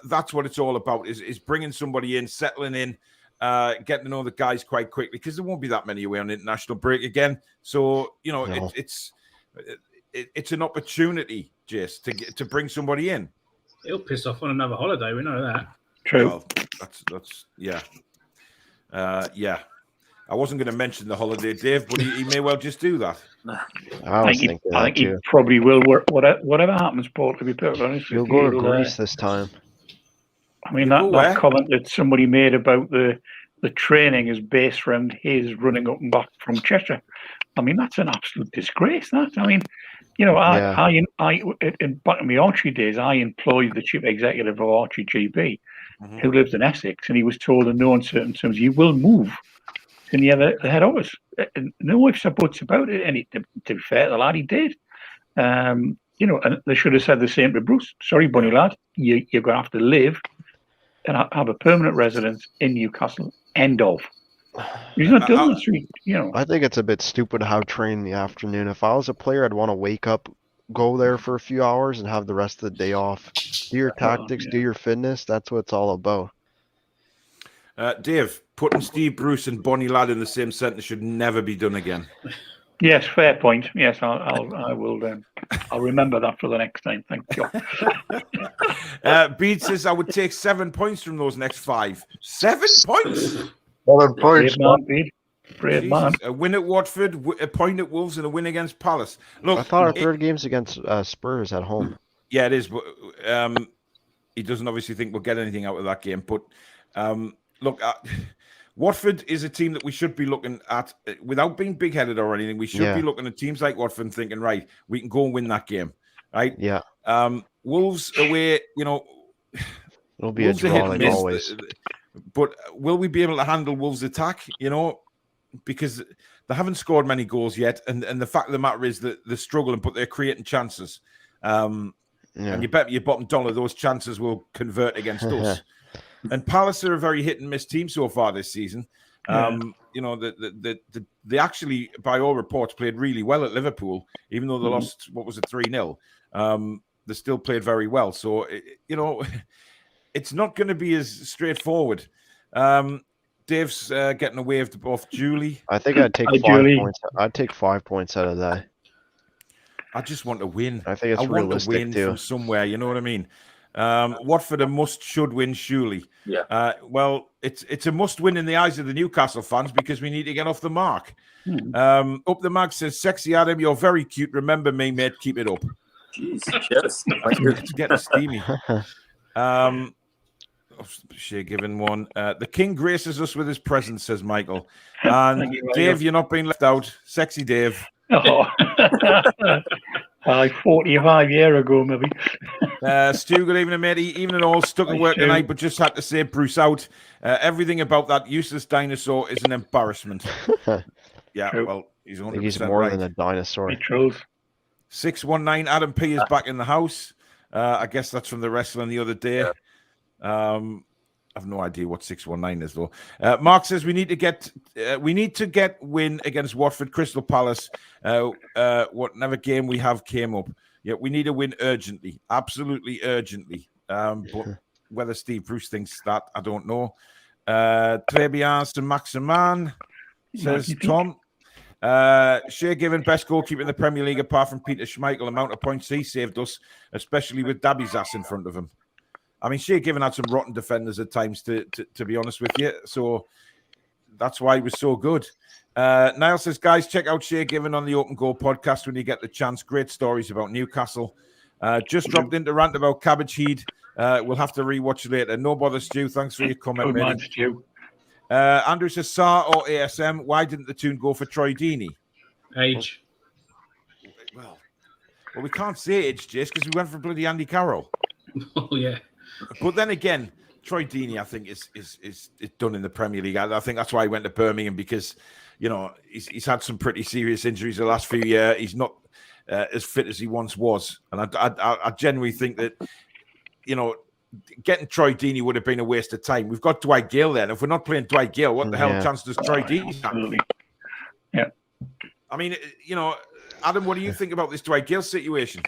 that's what it's all about, is bringing somebody in, settling in, getting to know the guys quite quickly, because there won't be that many away on international break again. So it's an opportunity, Jace, to bring somebody in. He'll piss off on another holiday. We know that. True. Well, that's yeah. I wasn't going to mention the holiday, Dave, but he may well just do that. I think he probably will work. Whatever happens, Paul, to be perfectly honest, he'll go to Greece this time. I mean, that comment that somebody made about the training is based around his running up and back from Cheshire. I mean, that's an absolute disgrace. Back in my Archie days, I employed the chief executive of Archie GB, who lives in Essex, and he was told in no uncertain terms, "You will move to near the head office." No ifs or buts about it. And to be fair, the lad, he did. And they should have said the same to Bruce. Sorry, bunny lad, you're going to have to live and have a permanent residence in Newcastle. End of. He's not done this. I think it's a bit stupid how train in the afternoon. If I was a player, I'd want to wake up, go there for a few hours, and have the rest of the day off. Do your tactics, do your fitness. That's what it's all about. Dave, putting Steve Bruce and Bonnie Ladd in the same sentence should never be done again. Yes, fair point. Yes, I will. I'll remember that for the next time. Thank you. Bede says I would take 7 points from those next 5. 7 points. 7 points. Brave man. A win at Watford, a point at Wolves, and a win against Palace. Look, I thought our third game's against Spurs at home. Yeah, it is. But he doesn't obviously think we'll get anything out of that game. But look, Watford is a team that we should be looking at without being big-headed or anything. We should be looking at teams like Watford and thinking, right, we can go and win that game, right? Yeah. Wolves away, it'll be a draw like always. But will we be able to handle Wolves' attack? Because they haven't scored many goals yet, and the fact of the matter is that they're struggling, but they're creating chances. And you bet your bottom dollar those chances will convert against us. And Palace are a very hit and miss team so far this season. They actually, by all reports, played really well at Liverpool, even though they lost, 3-0. They still played very well. So, it's not going to be as straightforward. Dave's getting a wave off Julie. I think I'd take 5 points. I'd take 5 points out of that. I just want to win. I think it's realistic want to win from somewhere. You know what I mean? Watford a should win, surely. Yeah. Well, it's a must win in the eyes of the Newcastle fans because we need to get off the mark. Up the Mag says, "Sexy Adam, you're very cute. Remember me, mate. Keep it up." Jeez, cheers. It's getting steamy. Shea given one. The King graces us with his presence, says Michael. And Dave, you're not being left out. Sexy Dave. Oh. Like 45 years ago, maybe. Stu, good evening, mate. Evening all. Stuck at work tonight, but just had to say Bruce out. Everything about that useless dinosaur is an embarrassment. Yeah, well, he's 100% he's more right. than a dinosaur. He trolls. 619, Adam P is back in the house. I guess that's from the wrestling the other day. I've no idea what 619 is though. Mark says we need to get win against Watford, Crystal Palace. Whatever game we have came up. Yeah, we need a win urgently, absolutely urgently. But whether Steve Bruce thinks that, I don't know. Très bien, c'est Maximan, says Tom. Shea Given, best goalkeeper in the Premier League apart from Peter Schmeichel. Amount of points he saved us, especially with Dabby's ass in front of him. I mean, Shea Given had some rotten defenders at times, to be honest with you. So that's why he was so good. Niall says, guys, check out Shea Given on the Open Goal podcast when you get the chance. Great stories about Newcastle. Just dropped into rant about Cabbage Heed. We'll have to rewatch later. No bother, Stu. Thanks for your comment, mate. Stu. Andrew says, SAR or ASM, why didn't the Toon go for Troy Deeney? Age. Well, we can't say age, Jace, because we went for bloody Andy Carroll. Oh, yeah. But then again, Troy Deeney, I think, is done in the Premier League. I think that's why he went to Birmingham, because, you know, he's had some pretty serious injuries the last few years. He's not as fit as he once was. And I genuinely think that, you know, getting Troy Deeney would have been a waste of time. We've got Dwight Gale there. And if we're not playing Dwight Gale, what the hell chance does Troy Deeney have? Yeah. I mean, you know, Adam, what do you think about this Dwight Gale situation?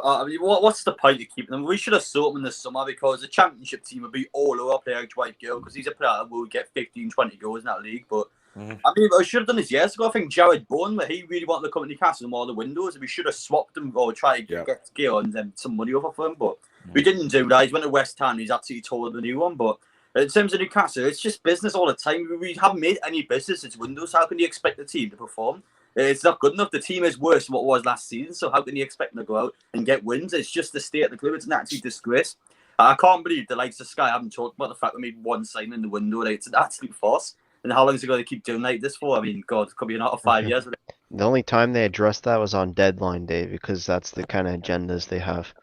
I mean, what's the point of keeping them? We should have sold him in the summer, because the Championship team would be all over player like Dwight Gale, because he's a player that will get 15, 20 goals in that league. But I mean, I should have done this years ago. I think Jared Bourne, where he really wanted to come to Newcastle and all the windows, we should have swapped him or tried to get Gale and then some money over for him. But we didn't do that. He went to West Ham. He's absolutely told the new one. But in terms of Newcastle, it's just business all the time. We haven't made any business. It's windows. How can you expect the team to perform? It's not good enough. The team is worse than what it was last season. So how can you expect them to go out and get wins? It's just the state of the club. It's an absolute disgrace. I can't believe the likes of Sky haven't talked about the fact we made one sign in the window. It's an absolute farce. And how long is it going to keep doing like this for? I mean, God, it could be another 5 years. The only time they addressed that was on deadline day, because that's the kind of agendas they have.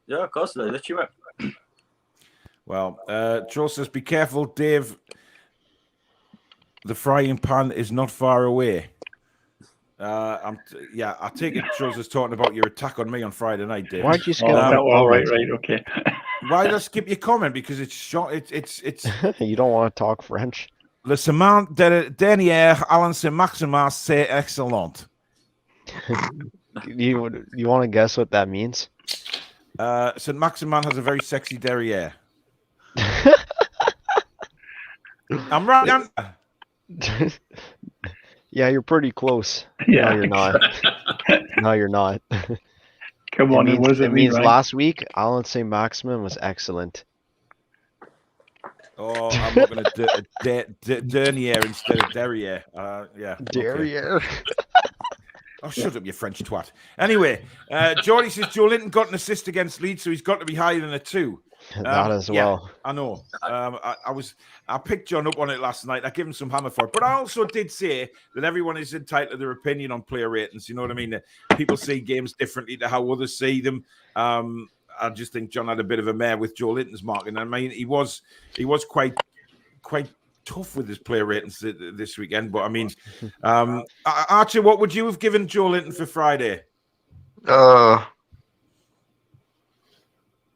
Yeah, of course. That's you. Well, Joe says, be careful, Dave. The frying pan is not far away. I take it Joe's is talking about your attack on me on Friday night, Dave. Why'd you skip all right, okay. Why did I skip your comment? Because it's short. It's You don't want to talk French. Le semaine dernière, Alan Saint-Maximin, c'est excellent. You want to guess what that means? Saint-Maximin has a very sexy derrière. I'm right. Yeah, you're pretty close. Yeah. No, you're not. No, you're not. Come on, it means last week, Alan Saint-Maximin was excellent. Oh, I'm not going to dernière instead of derrière. Derrière. Okay. Oh, shut up, you French twat. Anyway, Jordy says Joe Linton got an assist against Leeds, so he's got to be higher than a 2. That as well. I know. I picked John up on it last night. I gave him some hammer for it, but I also did say that everyone is entitled to their opinion on player ratings. You know what I mean? People see games differently to how others see them. I just think John had a bit of a mare with Joe Linton's marking. I mean, he was quite tough with his player ratings this weekend. But I mean, Archie, what would you have given Joe Linton for Friday?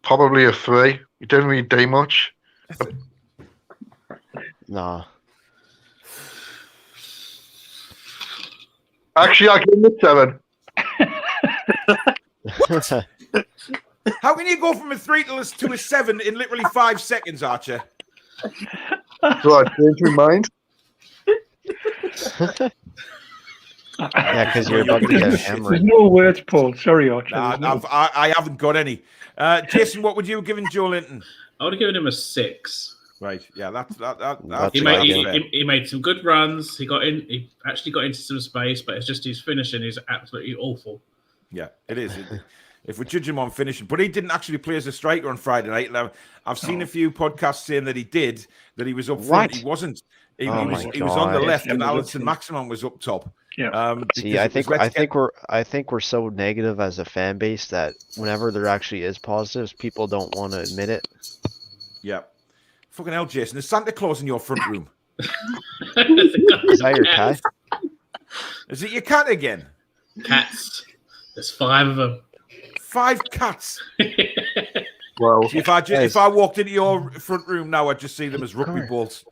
Probably a 3. He didn't really do much. Nah. Actually, I give him a 7. How can you go from a 3 to a 7 in literally 5 seconds, Archer? So I changed my mind. Yeah, because you're about to get hammered. There's no words, Paul. Sorry, Archer. I haven't got any. Jason, what would you have given Joe Linton? I would have given him a 6. Right. Yeah, that's he made some good runs. He actually got into some space, but it's just his finishing is absolutely awful. Yeah, it is. If we judge him on finishing, but he didn't actually play as a striker on Friday night. Now, I've seen a few podcasts saying that he did, that he was up front. He wasn't. He was on the left, and Alison Maximum was up top. Yeah. See, I think we're so negative as a fan base that whenever there actually is positives, people don't want to admit it. Yeah. Fucking hell, Jason. There's Santa Claus in your front room. Is that your cat? Is it your cat again? Cats. There's 5 of them. 5 cats. Well, See, if I walked into your front room now, I'd just see them as rugby balls.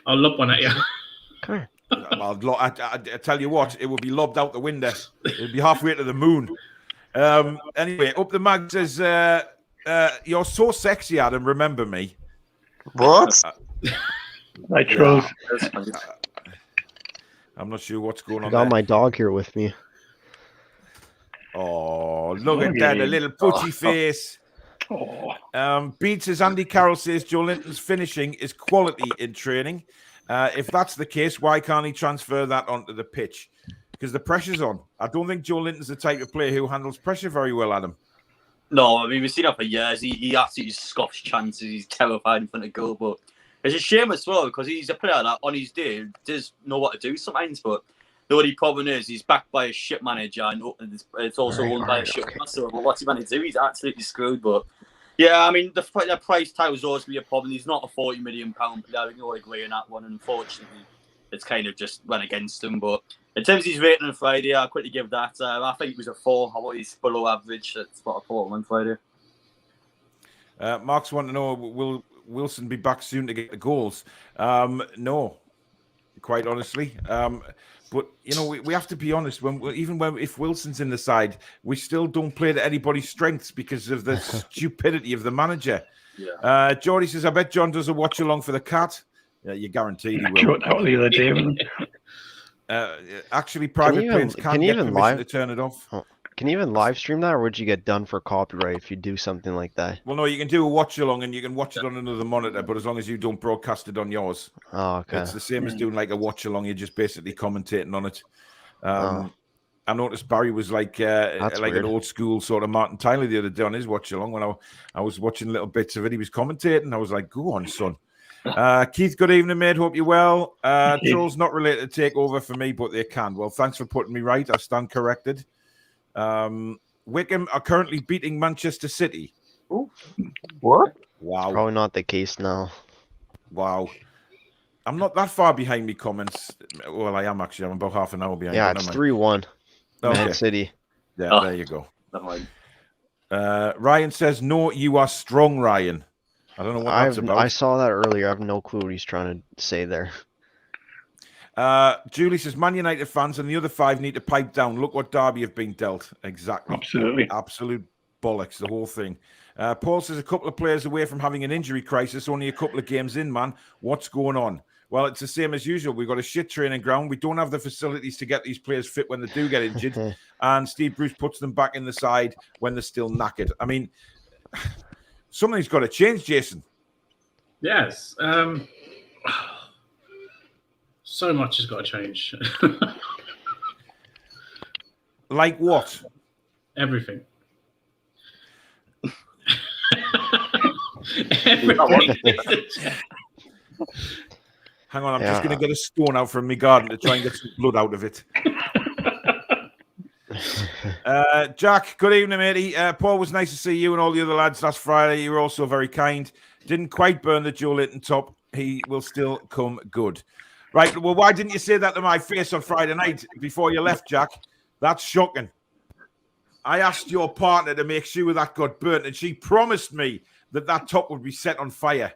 I'll lob one at you. Come here. I tell you what, it would be lobbed out the window. It would be halfway to the moon. Anyway, Up the Mag says, you're so sexy, Adam. Remember me. What? Like trolls. I'm not sure what's going on. I got there. my dog here with me. Oh, look at that, a little putty face. Beats says, Andy Carroll says Joe Linton's finishing is quality in training. If that's the case, why can't he transfer that onto the pitch? Because the pressure's on. I don't think Joe Linton's the type of player who handles pressure very well, Adam. No, I mean, we've seen that for years. He absolutely scoffs chances. He's terrified in front of goal. But it's a shame as well because he's a player that on his day does know what to do sometimes. But the only problem is he's backed by a shit manager and it's also owned by a shit master. But what's he going to do? He's absolutely screwed. But yeah, I mean, the price tag was always going to be a problem. He's not a £40 million player. I think you'll agree on that one. And unfortunately, it's kind of just went against him. But in terms of his rating on Friday, I'll quickly give that. I think it was a 4. I thought he's below average. That's what I thought on Friday. Mark's want to know, will Wilson be back soon to get the goals? No, quite honestly. But, you know, we have to be honest. If Wilson's in the side, we still don't play to anybody's strengths because of the stupidity of the manager. Yeah. Geordie says, I bet John does a watch along for the cat. Yeah, you're guaranteed he will. Out the other day. Actually, private planes can't get permission to turn it off. Can you even live stream that, or would you get done for copyright if you do something like that? Well, no, you can do a watch along and you can watch it on another monitor, but as long as you don't broadcast it on yours. Oh, okay. It's the same as doing like a watch along. You're just basically commentating on it. I noticed Barry was like an old school sort of Martin Tyler the other day on his watch along. When I was watching little bits of it, he was commentating. I was like, go on, son. Keith, good evening, mate. Hope you're well. Trolls not related to take over for me, but they can. Well, thanks for putting me right. I stand corrected. Wickham are currently beating Manchester City. Ooh. What? Wow. Probably not the case now. Wow. I'm not that far behind me comments. Well, I am actually. I'm about half an hour behind. Yeah, it's 3-1. Man City. Yeah, there you go. Ryan says, no, you are strong, Ryan. I don't know what that's about. I saw that earlier. I have no clue what he's trying to say there. Julie says, Man United fans and the other 5 need to pipe down. Look what Derby have been dealt. Exactly. Absolutely. Absolute bollocks, the whole thing. Paul says, a couple of players away from having an injury crisis, only a couple of games in, man. What's going on? Well, it's the same as usual. We've got a shit training ground. We don't have the facilities to get these players fit when they do get injured. And Steve Bruce puts them back in the side when they're still knackered. I mean, something's got to change, Jason. Yes. So much has got to change. Like what? Everything. Everything. Hang on, I'm just going to get a stone out from my garden to try and get some blood out of it. Jack, good evening, matey. Paul, was nice to see you and all the other lads last Friday. You were also very kind. Didn't quite burn the Joe Linton top. He will still come good. Right, well, why didn't you say that to my face on Friday night before you left, Jack? That's shocking. I asked your partner to make sure that got burnt, and she promised me that top would be set on fire.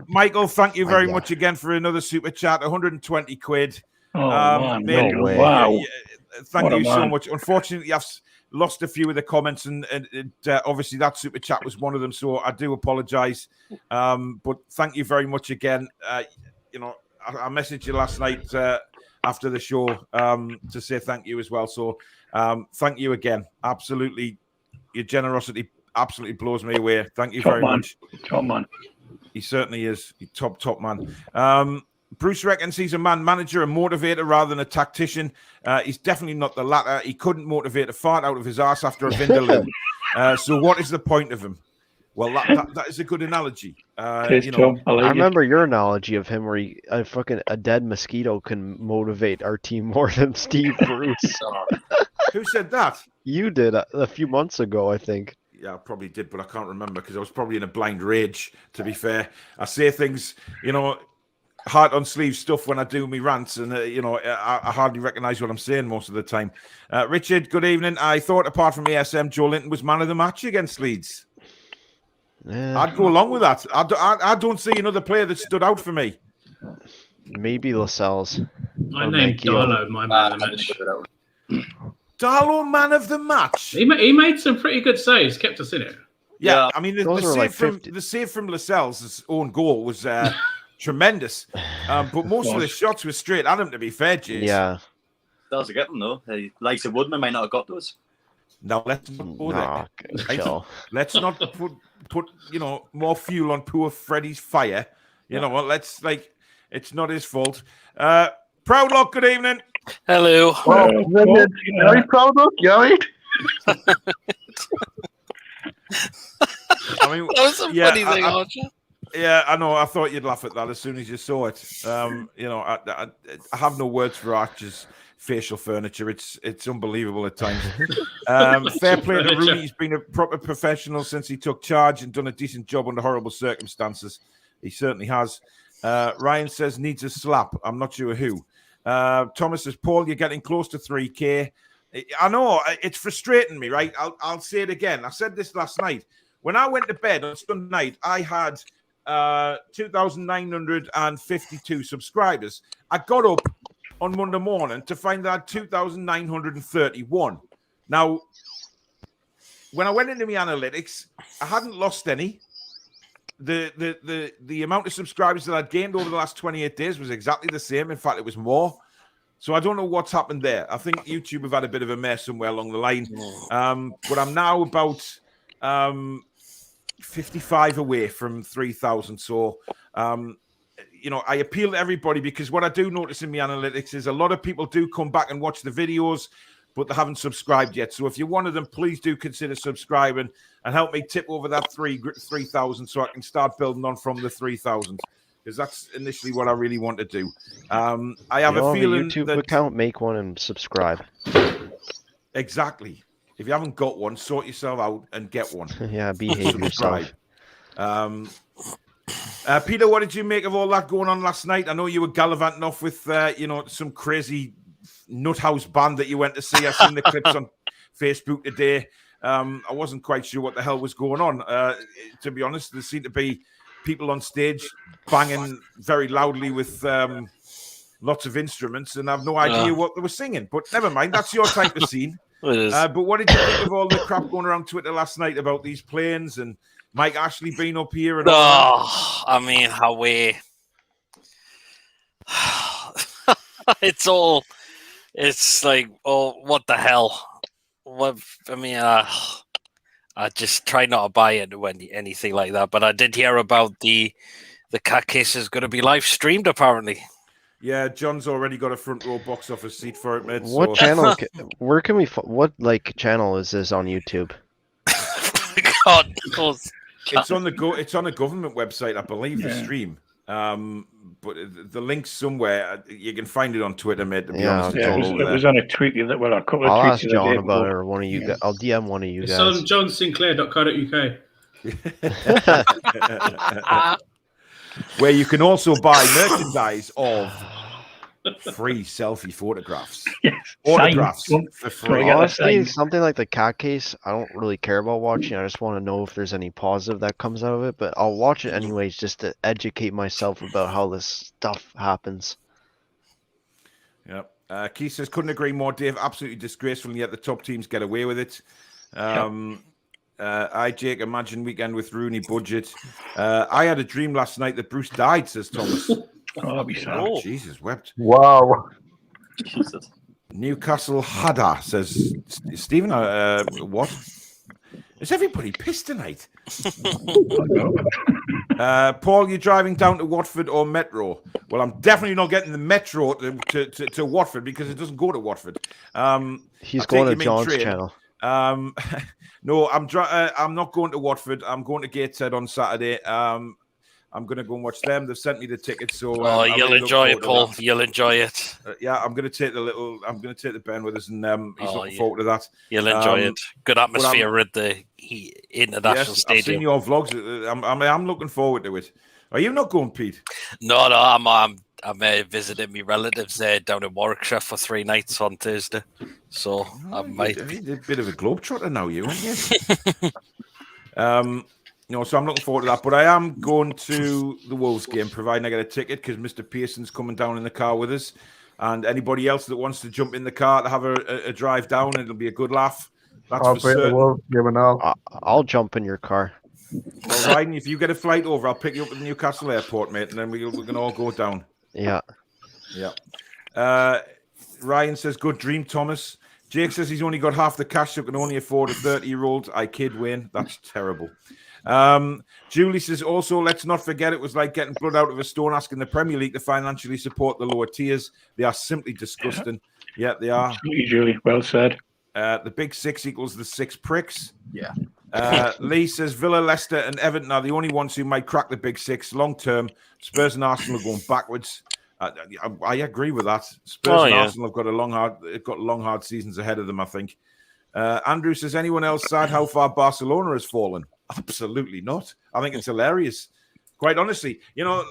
Michael, thank you very much again for another super chat, 120 quid. Oh, man, mate, no way. Wow. Thank you so much. Unfortunately, I've lost a few of the comments, and obviously that super chat was one of them, so I do apologise. But thank you very much again. You know, I messaged you last night after the show to say thank you as well. So thank you again. Absolutely. Your generosity absolutely blows me away. Thank you very much. Top man. He certainly is. He's top man. Bruce reckons he's a manager, a motivator rather than a tactician. He's definitely not the latter. He couldn't motivate a fart out of his arse after a Vindaloo. So what is the point of him? Well, that is a good analogy. I remember your analogy of him where a dead mosquito can motivate our team more than Steve Bruce. Who said that? You did a few months ago, I think. Yeah, I probably did, but I can't remember because I was probably in a blind rage, to be fair. I say things, heart on sleeve stuff when I do my rants, and, I hardly recognise what I'm saying most of the time. Richard, good evening. I thought, apart from ASM, Joe Linton was man of the match against Leeds. I'd go along with that. I don't see another player that stood out for me. Maybe Lascelles. I named Darlow my man of the match. Darlow, man of the match. He made some pretty good saves, kept us in it. Yeah. I mean, the save from Lascelles' own goal was tremendous. But most of the shots were straight at him, to be fair, Jace. Yeah. That was a get them, though. Like the Woodman might not have got those. Now, let's not go there. Right? Let's not put more fuel on poor Freddie's fire. You know what? It's not his fault. Proudlock, good evening. Hello. Very proud of you, right? I mean, that was a funny thing, Archer. Yeah, I know. I thought you'd laugh at that as soon as you saw it. I have no words for Archer's facial furniture. It's unbelievable at times. Fair play to Rooney. He's been a proper professional since he took charge and done a decent job under horrible circumstances. He certainly has. Ryan says needs a slap. I'm not sure who. Thomas says, Paul, you're getting close to 3K. I know, it's frustrating me, right? I'll say it again. I said this last night. When I went to bed on Sunday night, I had 2,952 subscribers. I got up on Monday morning to find that I had 2,931. Now, when I went into my analytics, I hadn't lost any. The amount of subscribers that I'd gained over the last 28 days was exactly the same. In fact, it was more. So I don't know what's happened there. I think YouTube have had a bit of a mess somewhere along the line. But I'm now about 55 away from 3,000. So, I appeal to everybody because what I do notice in my analytics is a lot of people do come back and watch the videos, but they haven't subscribed yet. So if you're one of them, please do consider subscribing and help me tip over that 3,000 so I can start building on from the 3,000. Because that's initially what I really want to do. I have a feeling YouTube that account, make one and subscribe. Exactly. If you haven't got one, sort yourself out and get one. Yeah, behave yourself. Peter, what did you make of all that going on last night? I know you were gallivanting off with some crazy nut house band that you went to see. I've seen the clips on Facebook today. I wasn't quite sure what the hell was going on. To be honest, there seemed to be people on stage banging very loudly with lots of instruments, and I have no idea what they were singing. But never mind, that's your type of scene. But what did you think of all the crap going around Twitter last night about these planes and Mike Ashley being up here? And I mean, how we... It's like, what the hell? I just try not to buy into anything like that. But I did hear about the cat case is going to be live streamed, apparently. Yeah, John's already got a front row box office seat for it, mate. What channel? Where can we? What channel is this on YouTube? God, it's on a government website, I believe. The stream. But the link's somewhere. You can find it on Twitter, mate. To be honest, it was on a tweet a couple of tweets. I'll ask John about it, or one of you guys. I'll DM one of you guys. It's on johnsinclair.co.uk. Where you can also buy merchandise of free selfie photographs. Autographs for free. Honestly, something like the cat case, I don't really care about watching. I just want to know if there's any positive that comes out of it. But I'll watch it anyways just to educate myself about how this stuff happens. Yep. Keith says, couldn't agree more, Dave. Absolutely disgraceful, and yet the top teams get away with it. Jake, imagine weekend with Rooney budget. I had a dream last night that Bruce died, says Thomas. Jesus wept. Wow. Jesus. Newcastle Hada says, Stephen, what? Is everybody pissed tonight? Paul, you're driving down to Watford or Metro? Well, I'm definitely not getting the Metro to Watford because it doesn't go to Watford. He's going to John's channel. No, I'm not going to Watford. I'm going to Gateshead on Saturday. I'm going to go and watch them. They've sent me the tickets, so you'll enjoy it, Paul. You'll enjoy it. Yeah, I'm going to take the Ben with us, and he's looking forward to that. You'll enjoy it. Good atmosphere at the international stadium. I've seen your vlogs. I'm looking forward to it. Are you not going, Pete? No, I'm visiting my relatives there down in Warwickshire for 3 nights on Thursday. So I might be a bit of a globetrotter now, you, aren't you? So I'm looking forward to that. But I am going to the Wolves game, providing I get a ticket, because Mr. Pearson's coming down in the car with us. And anybody else that wants to jump in the car to have a drive down, it'll be a good laugh. That's for certain. I'll jump in your car. Well, Ryan, if you get a flight over, I'll pick you up at the Newcastle airport, mate, and then we can all go down. Yeah. Ryan says, good dream, Thomas. Jake says he's only got half the cash, so can only afford a 30-year-old. I kid, Wayne. That's terrible. Julie says, also, let's not forget it was like getting blood out of a stone asking the Premier League to financially support the lower tiers. They are simply disgusting. Yeah, they are. Absolutely, Julie. Well said. The big six equals the 6 pricks. Yeah. Lee says Villa, Leicester, and Everton are the only ones who might crack the big 6 long term. Spurs and Arsenal are going backwards. I agree with that. Spurs and Arsenal have got long, hard seasons ahead of them, I think. Andrew says, anyone else sad how far Barcelona has fallen? Absolutely not. I think it's hilarious. Quite honestly,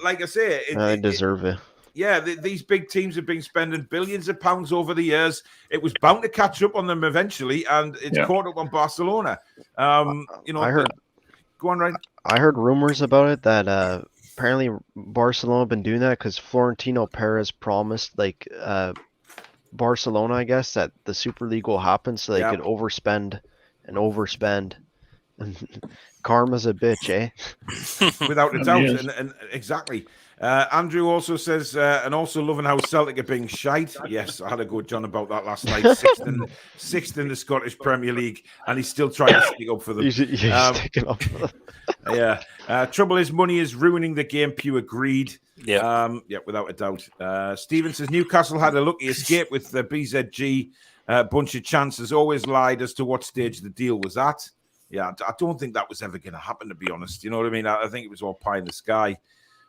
like I say, they deserve it. Yeah, these big teams have been spending billions of pounds over the years. It was bound to catch up on them eventually, and it's caught up on Barcelona. I heard. Go on, Ryan. I heard rumors about it that apparently Barcelona have been doing that because Florentino Perez promised Barcelona, I guess, that the Super League will happen so they could overspend and overspend. Karma's a bitch, eh? Without a doubt, and exactly. Andrew also says, and also loving how Celtic are being shite. Yes, I had a good John about that last night. Sixth in the Scottish Premier League, and he's still trying to stick up for them. Sticking up for them. Yeah. Trouble is, money is ruining the game. Pure greed. Yeah. Without a doubt. Stephen says Newcastle had a lucky escape with the BZG. Bunch of chances. Always lied as to what stage the deal was at. Yeah, I don't think that was ever going to happen, to be honest. You know what I mean? I think it was all pie in the sky.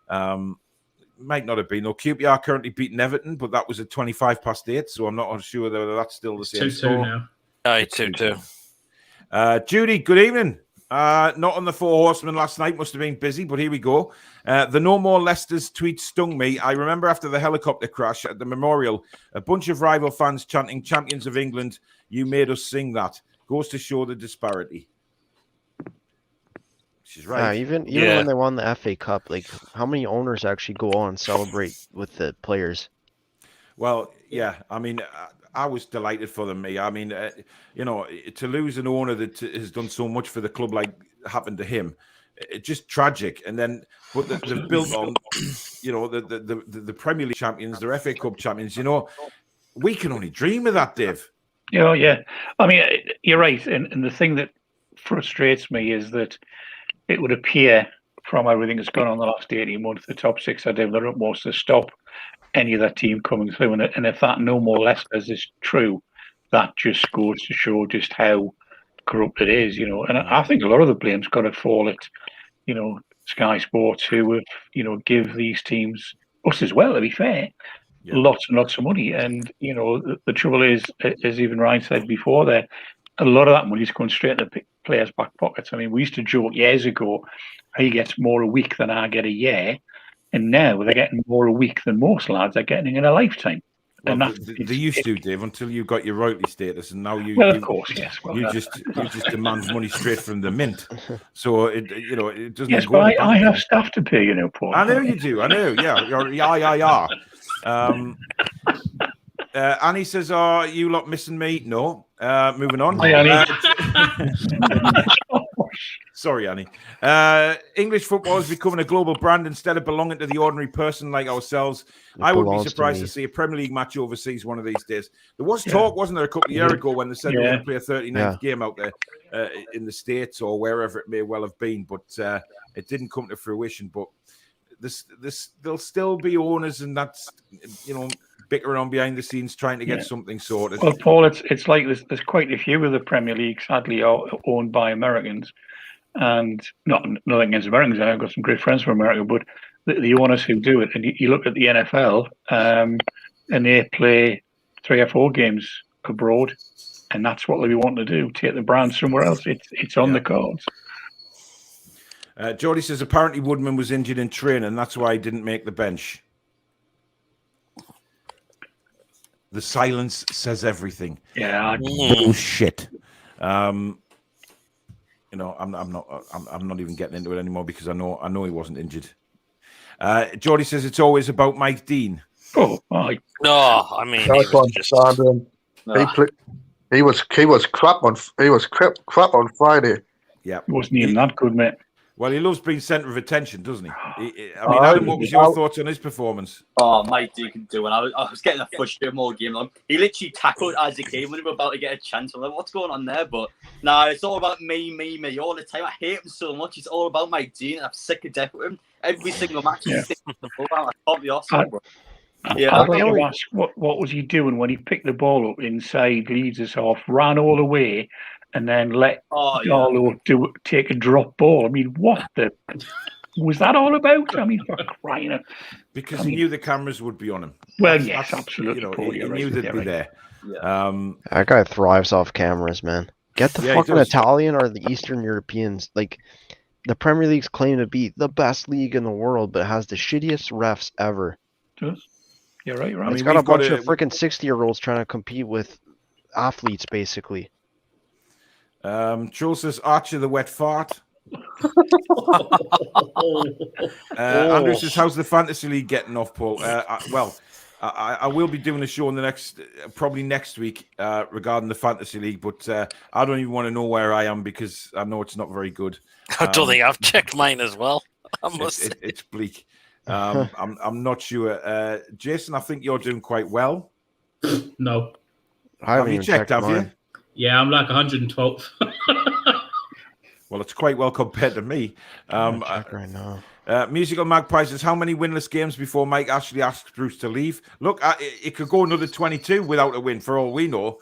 Might not have been. No, QPR currently beating Everton, but that was at 8:25, so I'm not sure whether that's still the same score. 2-2 now. Aye, 2-2. Judy, good evening. Not on the Four Horsemen last night. Must have been busy, but here we go. The No More Leicester's tweet stung me. I remember after the helicopter crash at the memorial, a bunch of rival fans chanting "Champions of England." You made us sing that. Goes to show the disparity. She's right. Even when they won the FA Cup, how many owners actually go on and celebrate with the players? Well, yeah. I mean, I was delighted for them. I mean, to lose an owner that has done so much for the club, like happened to him, it's just tragic. And then, but they've built on, the Premier League champions, the FA Cup champions. We can only dream of that, Dave. Yeah. I mean, you're right. And the thing that frustrates me is that it would appear from everything that's gone on the last 18 months, the top 6 are doing their utmost to stop any of that team coming through. And if that No More Leicester's is true, that just goes to show just how corrupt it is, And I think a lot of the blame's got to fall at, Sky Sports, who have, give these teams, us as well, to be fair, lots and lots of money. And, the trouble is, as even Ryan said before there, a lot of that money is going straight into players' back pockets. I mean, we used to joke years ago, he gets more a week than I get a year. And now they're getting more a week than most lads are getting in a lifetime. Well, they used to, Dave, until you got your royalty status, and now of course, yes. Well, you just demand money straight from the mint. So it doesn't. Yes, but I have staff to pay, Paul. I know you do. I know. Yeah, you're Annie says, "Are you lot missing me?" No. Moving on. Hi, Annie. Sorry, Annie. English football is becoming a global brand instead of belonging to the ordinary person like ourselves. I would be surprised to see a Premier League match overseas one of these days. There was talk, wasn't there, a couple of years ago when they said they were going to play a 39th game out there in the States or wherever it may well have been, but it didn't come to fruition. But there'll still be owners, and that's, bickering on behind the scenes trying to get something sorted. Well, Paul, it's like there's quite a few of the Premier League, sadly, are owned by Americans. And nothing against Americans. I've got some great friends from America, but the owners who do it, and you look at the NFL, and they play 3 or 4 games abroad, and that's what they want to do, take the brand somewhere else. It's on the cards. Geordie says apparently Woodman was injured in training, that's why he didn't make the bench. The silence says everything. Yeah, bullshit. You know, I'm not even getting into it anymore because I know he wasn't injured. Geordie says it's always about Mike Dean. Oh, my. No, I mean he was crap on Friday. Yeah, he wasn't even that good, mate. Well, he loves being centre of attention, doesn't he? Adam, what was your thoughts on his performance? Oh, Mike Dean can do it. I was getting a frustrated all game long. He literally tackled as he came when he was about to get a chance. I'm like, what's going on there? But nah, it's all about me all the time. I hate him so much. It's all about Mike Dean. I'm sick of death with him. Every single match, he's sticking the ball out. I can't be awesome, bro. Yeah, I'd like to ask, what was he doing when he picked the ball up inside Leeds' half, ran all the way, and then let Darlow take a drop ball? I mean, what the was that all about? I mean, for crying out. Because he knew the cameras would be on him. Well, yes, absolutely. You know, he knew they'd be there. Yeah. That guy thrives off cameras, man. Get the fucking Italian or the Eastern Europeans. Like, the Premier League's claim to be the best league in the world, but it has the shittiest refs ever. You're right. It's got a bunch of freaking 60-year-olds trying to compete with athletes, basically. Joel says Archer the wet fart. Andrew says, how's the fantasy league getting off, Paul? I will be doing a show in the probably next week regarding the fantasy league, but I don't even want to know where I am because I know it's not very good. I don't think I've checked mine as well. It's bleak. I'm not sure. Jason, I think you're doing quite well. No. Have you checked, have you? Yeah, I'm like 112th. Well, it's quite well compared to me. Right now. Musical Magpie says, how many winless games before Mike Ashley asks Bruce to leave? Look, it could go another 22 without a win, for all we know.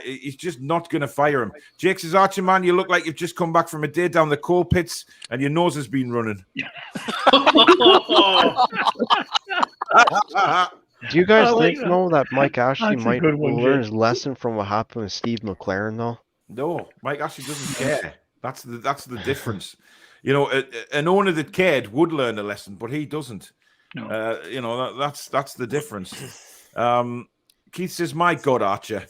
He's just not going to fire him. Jake says, Archie, man, you look like you've just come back from a day down the coal pits and your nose has been running. Do you guys know that Mike Ashley might learn his lesson from what happened with Steve McLaren, though? No, Mike Ashley doesn't care. That's the difference. You know, an owner that cared would learn a lesson, but he doesn't. No. You know, that's the difference. Keith says, my God, Archer.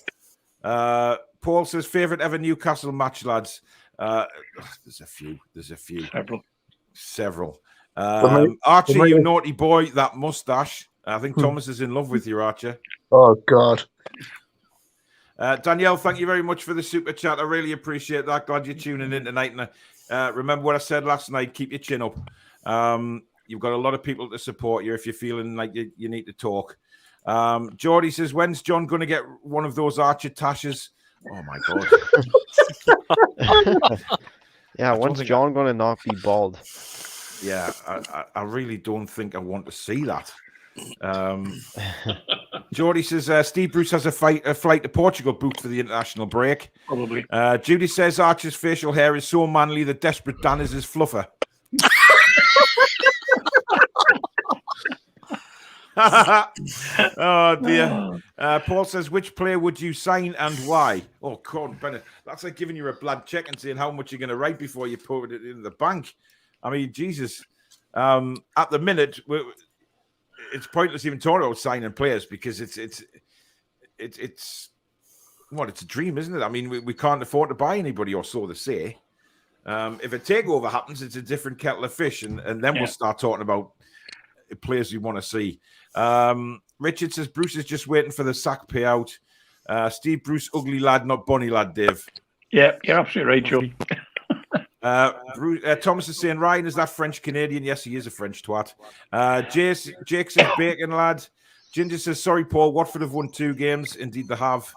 Paul says, favourite ever Newcastle match, lads. There's a few. Several. Archer, you naughty boy, that mustache. I think Thomas is in love with you, Archer. Oh, God. Danielle, thank you very much for the super chat. I really appreciate that. Glad you're tuning in tonight. And remember what I said last night. Keep your chin up. You've got a lot of people to support you if you're feeling like you need to talk. Geordie says, when's John going to get one of those Archer tashes? Oh, my God. Yeah, when's John going to not be bald? Yeah, I really don't think I want to see that. Geordie says Steve Bruce has a flight to Portugal booked for the international break. Probably. Judy says Archer's facial hair is so manly that Desperate Dan is his fluffer. Oh dear. Paul says, which player would you sign and why? Oh God, Bennett, that's like giving you a blank check and saying how much you're going to write before you put it in the bank. I mean, Jesus. At the minute, it's pointless even talking about signing players because it's a dream, isn't it? I mean, we can't afford to buy anybody, or so they say. If a takeover happens, it's a different kettle of fish, and then we'll start talking about players we want to see. Richard says Bruce is just waiting for the sack payout. Steve Bruce, ugly lad, not bonny lad, Dave. Yeah, you're absolutely right, Joe. Thomas is saying, Ryan, is that French Canadian? Yes, he is a French twat. Jake says, bacon lad. Ginger says, sorry, Paul, Watford have won 2 games. Indeed, they have.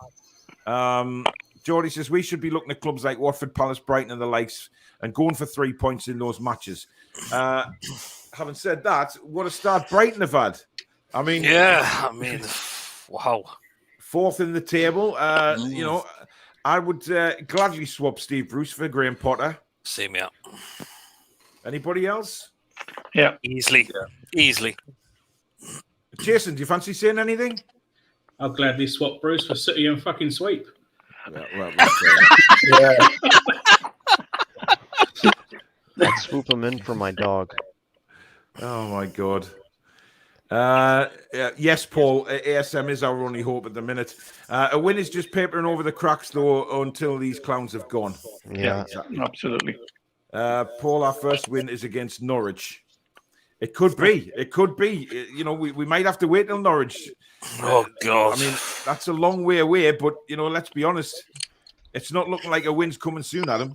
Geordie says, we should be looking at clubs like Watford, Palace, Brighton, and the likes, and going for 3 points in those matches. Having said that, what a start Brighton have had. I mean, Wow. 4th in the table. You know, I would gladly swap Steve Bruce for Graham Potter. Same here. Anybody else? Yeah. Easily. Jason, do you fancy saying anything? I'll gladly swap Bruce for City and fucking Sweep. Yeah. I'd swoop him in for my dog. Oh my God. Yes, Paul. ASM is our only hope at the minute. A win is just papering over the cracks, though, until these clowns have gone. Yeah, exactly. Absolutely. Paul, our first win is against Norwich. It could be. It could be. You know, we might have to wait till Norwich. Oh God. I mean, that's a long way away, but you know, let's be honest. It's not looking like a win's coming soon, Adam.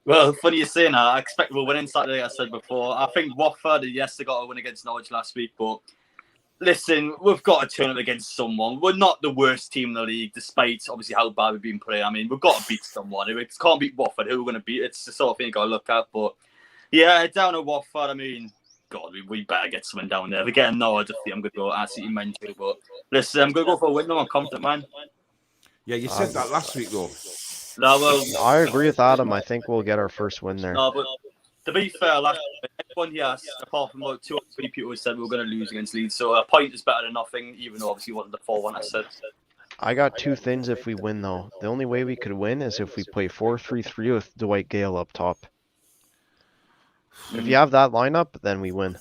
Well, funny you're saying that. I expect we'll win in Saturday, I said before. I think Watford, yes, they got a win against Norwich last week, but listen, we've got to turn up against someone. We're not the worst team in the league, despite obviously how bad we've been playing. I mean, we've got to beat someone. If we can't beat Watford, who are we going to beat? It's the sort of thing you've got to look at. But yeah, down at Watford, I mean, God, we better get someone down there. If we get a Norwich, I'm going to go absolutely mental. But listen, I'm going to go for a win. I'm confident, man. Yeah, you said that last week, though. No, well, I agree with Adam. I think we'll get our first win there. No, but to be fair, last everyone here, apart from about 2 or 3 people who said we were going to lose against Leeds, so a point is better than nothing, even though obviously it wasn't the 4-1 I said. I got 2 things if we win, though. The only way we could win is if we play 4-3-3 with Dwight Gale up top. If you have that lineup, then we win.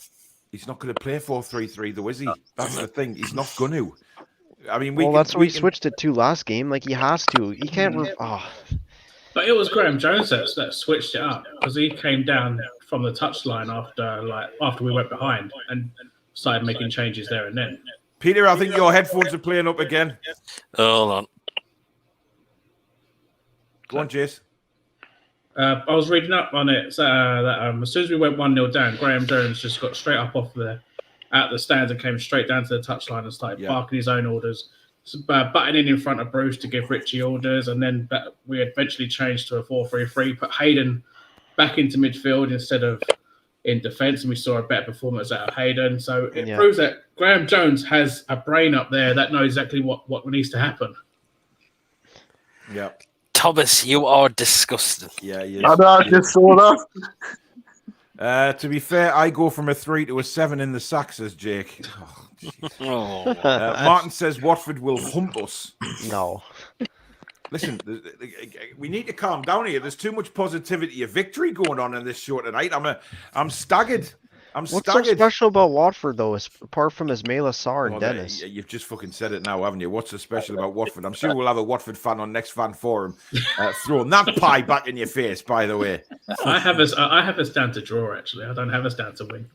He's not going to play 4-3-3, though, is he? That's the thing. He's not going to. I mean, that's what we switched it to last game. Like, he has to. He can't. But it was Graham Jones that switched it up because he came down from the touchline after we went behind and started making changes there and then. Peter, I think your headphones are playing up again. Hold on. Go on, Jace. I was reading up on it that as soon as we went 1-0 down, Graham Jones just got straight up off out the stands and came straight down to the touchline and started barking his own orders, butting in front of Bruce to give Richie orders, and then we eventually changed to a 4-3-3, put Hayden back into midfield instead of in defence, and we saw a better performance out of Hayden. So it proves that Graham Jones has a brain up there that knows exactly what needs to happen. Yeah. Thomas, you are disgusting. Yeah, I just saw that. To be fair, I go from a 3 to a 7 in the sack, says Jake. Martin says Watford will hump us. No. Listen, we need to calm down here. There's too much positivity of victory going on in this show tonight. I'm staggered. What's so special about Watford, though, apart from Ismail Assar and Dennis? You've just fucking said it now, haven't you? What's so special about Watford? I'm sure we'll have a Watford fan on next fan forum throwing that pie back in your face, by the way. I have us down to draw, actually. I don't have us down to win.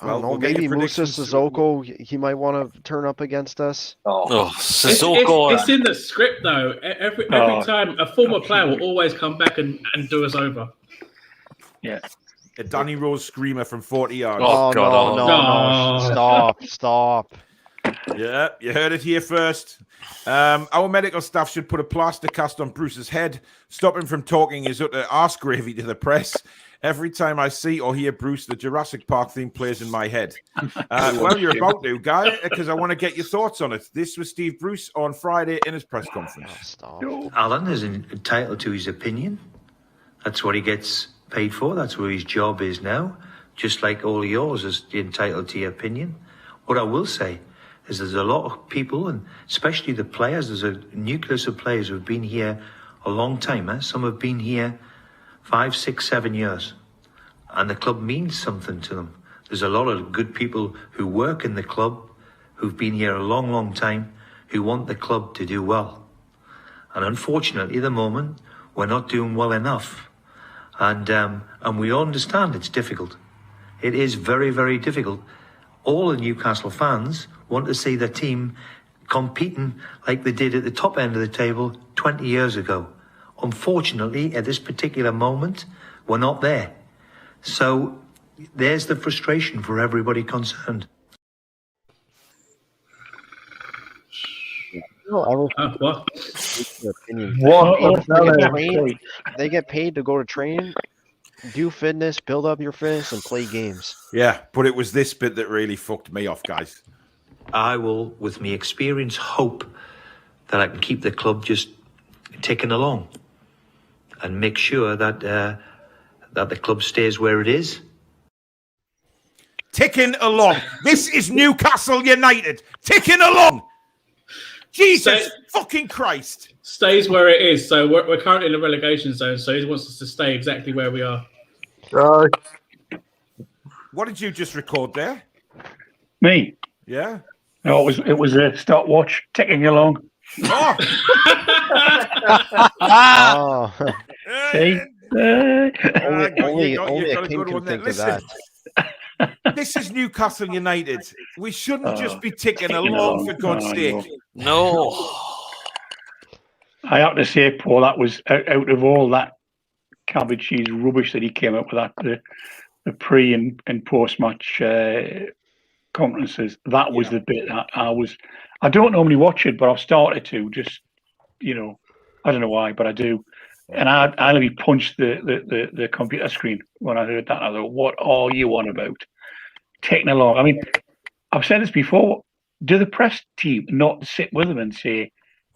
I don't know. Maybe Musa Sissoko, he might want to turn up against us. Sissoko. It's in the script, though. Every time a former player will always come back and do us over. Yeah. A Danny Rose screamer from 40 yards. Oh, God, no. Stop. Yeah, you heard it here first. Our medical staff should put a plaster cast on Bruce's head, stop him from talking his utter arse gravy to the press. Every time I see or hear Bruce, the Jurassic Park theme plays in my head. Well, you're about to, guy, because I want to get your thoughts on it. This was Steve Bruce on Friday in his press conference. Stop. Alan is entitled to his opinion. That's what he gets paid for. That's where his job is now. Just like all yours is entitled to your opinion. What I will say is there's a lot of people, and especially the players, there's a nucleus of players who have been here a long time. Some have been here 5, 6, 7 years. And the club means something to them. There's a lot of good people who work in the club who've been here a long, long time who want the club to do well. And unfortunately, at the moment, we're not doing well enough. And we understand it's difficult. It is very, very difficult. All the Newcastle fans want to see their team competing like they did at the top end of the table 20 years ago. Unfortunately, at this particular moment, we're not there. So there's the frustration for everybody concerned. What? They get paid to go to training, do fitness, build up your fitness, and play games. Yeah, but it was this bit that really fucked me off, guys. I will, with my experience, hope that I can keep the club just ticking along and make sure that that the club stays where it is. Ticking along. This is Newcastle United. Ticking along. Jesus fucking Christ. Stays where it is. So we're currently in the relegation zone, so he wants us to stay exactly where we are. What did you just record there? Me? Yeah. No, it was a stopwatch ticking along. Oh. Oh. See? Only a king can think of that. This is Newcastle United. We shouldn't just be ticking along, for God's sake. No. I have to say, Paul, that was out of all that cabbage cheese rubbish that he came up with, that the pre and post match conferences. That was the bit that I don't normally watch it, but I've started to. Just I don't know why, but I do. And I nearly punched the computer screen when I heard that. I thought, what are you on about? Taking along. I mean, I've said this before. Do the press team not sit with them and say,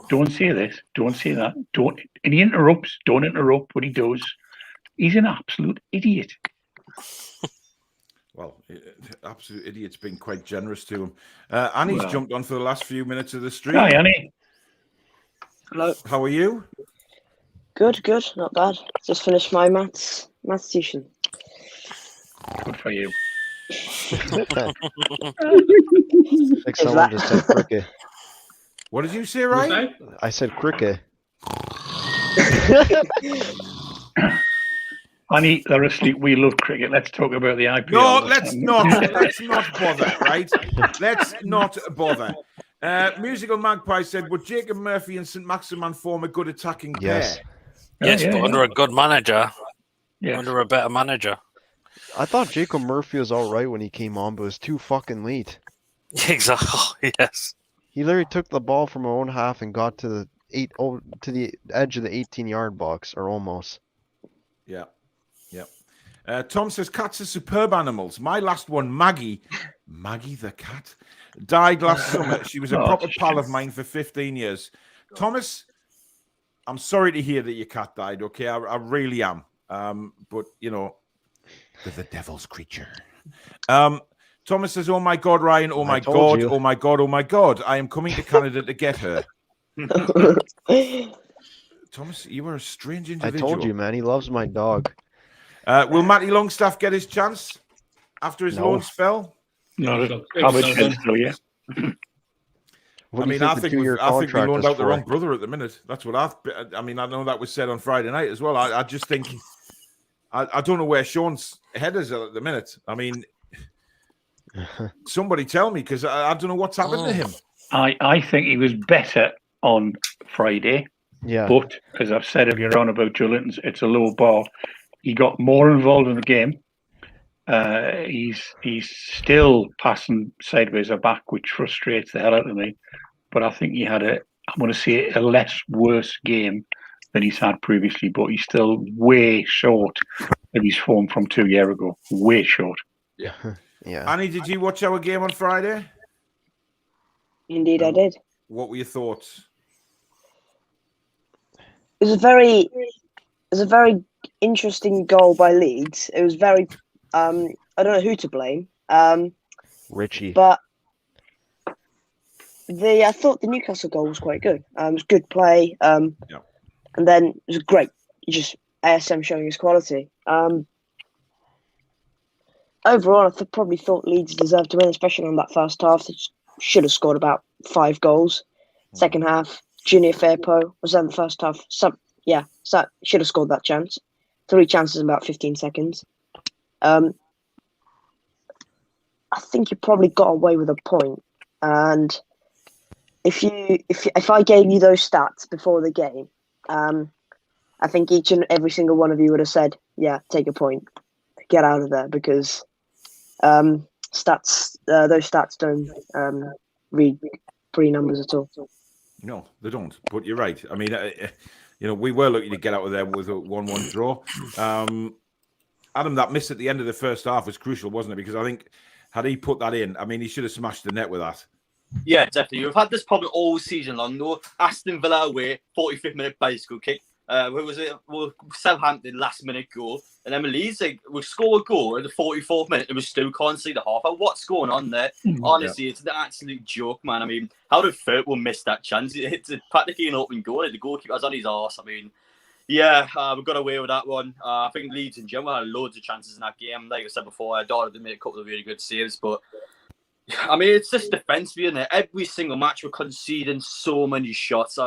don't say this, don't say that, don't. And he interrupts, don't interrupt what he does. He's an absolute idiot. Well, absolute idiot's been quite generous to him. Annie's jumped on for the last few minutes of the stream. Hi, Annie. Hello. How are you? Good, not bad. Just finished my maths tuition. Good for you. Like someone just said cricket. What did you say, Ryan? I said cricket. Annie, they're asleep. We love cricket. Let's talk about the IPL. No, let's not bother, right? Let's not bother. Musical Magpie said, would Jacob Murphy and St. Maximin form a good attacking pair? Yes, but under a good manager. Yeah. Under a better manager. I thought Jacob Murphy was all right when he came on, but it was too fucking late. Exactly. Yes. He literally took the ball from our own half and got to the edge of the 18-yard box, or almost. Yeah. Tom says cats are superb animals. My last one, Maggie the cat, died last summer. She was a proper pal of mine for 15 years. Thomas, I'm sorry to hear that your cat died. Okay, I really am. But they're the devil's creature. Thomas says, "Oh my God, Ryan! Oh my God! Oh my God! Oh my God! I am coming to Canada to get her." Thomas, you are a strange individual. I told you, man. He loves my dog. Will Matty Longstaff get his chance after his loan spell? No, I mean, I think we loaned out the wrong brother at the minute. That's what I know that was said on Friday night as well. I just think I don't know where Sean's head is at the minute. I mean, somebody tell me, because I don't know what's happened to him. I think he was better on Friday. Yeah. But as I've said earlier on about Joe Linton's, it's a low bar. He got more involved in the game. He's still passing sideways or back, which frustrates the hell out of me. But I think he had I'm going to say, a less worse game than he's had previously. But he's still way short of his form from 2 years ago. Way short. Yeah. Yeah. Annie, did you watch our game on Friday? Indeed, I did. What were your thoughts? It was a very interesting goal by Leeds. It was very I don't know who to blame. Richie. But I thought the Newcastle goal was quite good. It was good play. And then it was great. Just ASM showing his quality. Overall, I probably thought Leeds deserved to win, especially on that first half. They should have scored about 5 goals. Second half, Junior Firpo was in the first half. So should have scored that chance. 3 chances in about 15 seconds. I think you probably got away with a point. And if I gave you those stats before the game, I think each and every single one of you would have said, "Yeah, take a point, get out of there," because those stats don't read pretty numbers at all. No, they don't. But you're right. I mean, we were lucky to get out of there with a 1-1 draw. Adam, that miss at the end of the first half was crucial, wasn't it? Because I think had he put that in, I mean, he should have smashed the net with that. Yeah, definitely. We've had this problem all season long, though. Aston Villa away, 45th minute bicycle kick. Where was it? Well, Southampton last minute goal, and then Leeds we score a goal in the 44th minute. It was still can't see the half. What's going on there? Honestly, it's an absolute joke, man. I mean, how did Firpo miss that chance? It's practically an open goal. The goalkeeper's on his arse. I mean, yeah, we got away with that one. I think Leeds in general had loads of chances in that game. Like I said before, Dada made a couple of really good saves, but I mean, it's just defensively, isn't it? Every single match we're conceding so many shots.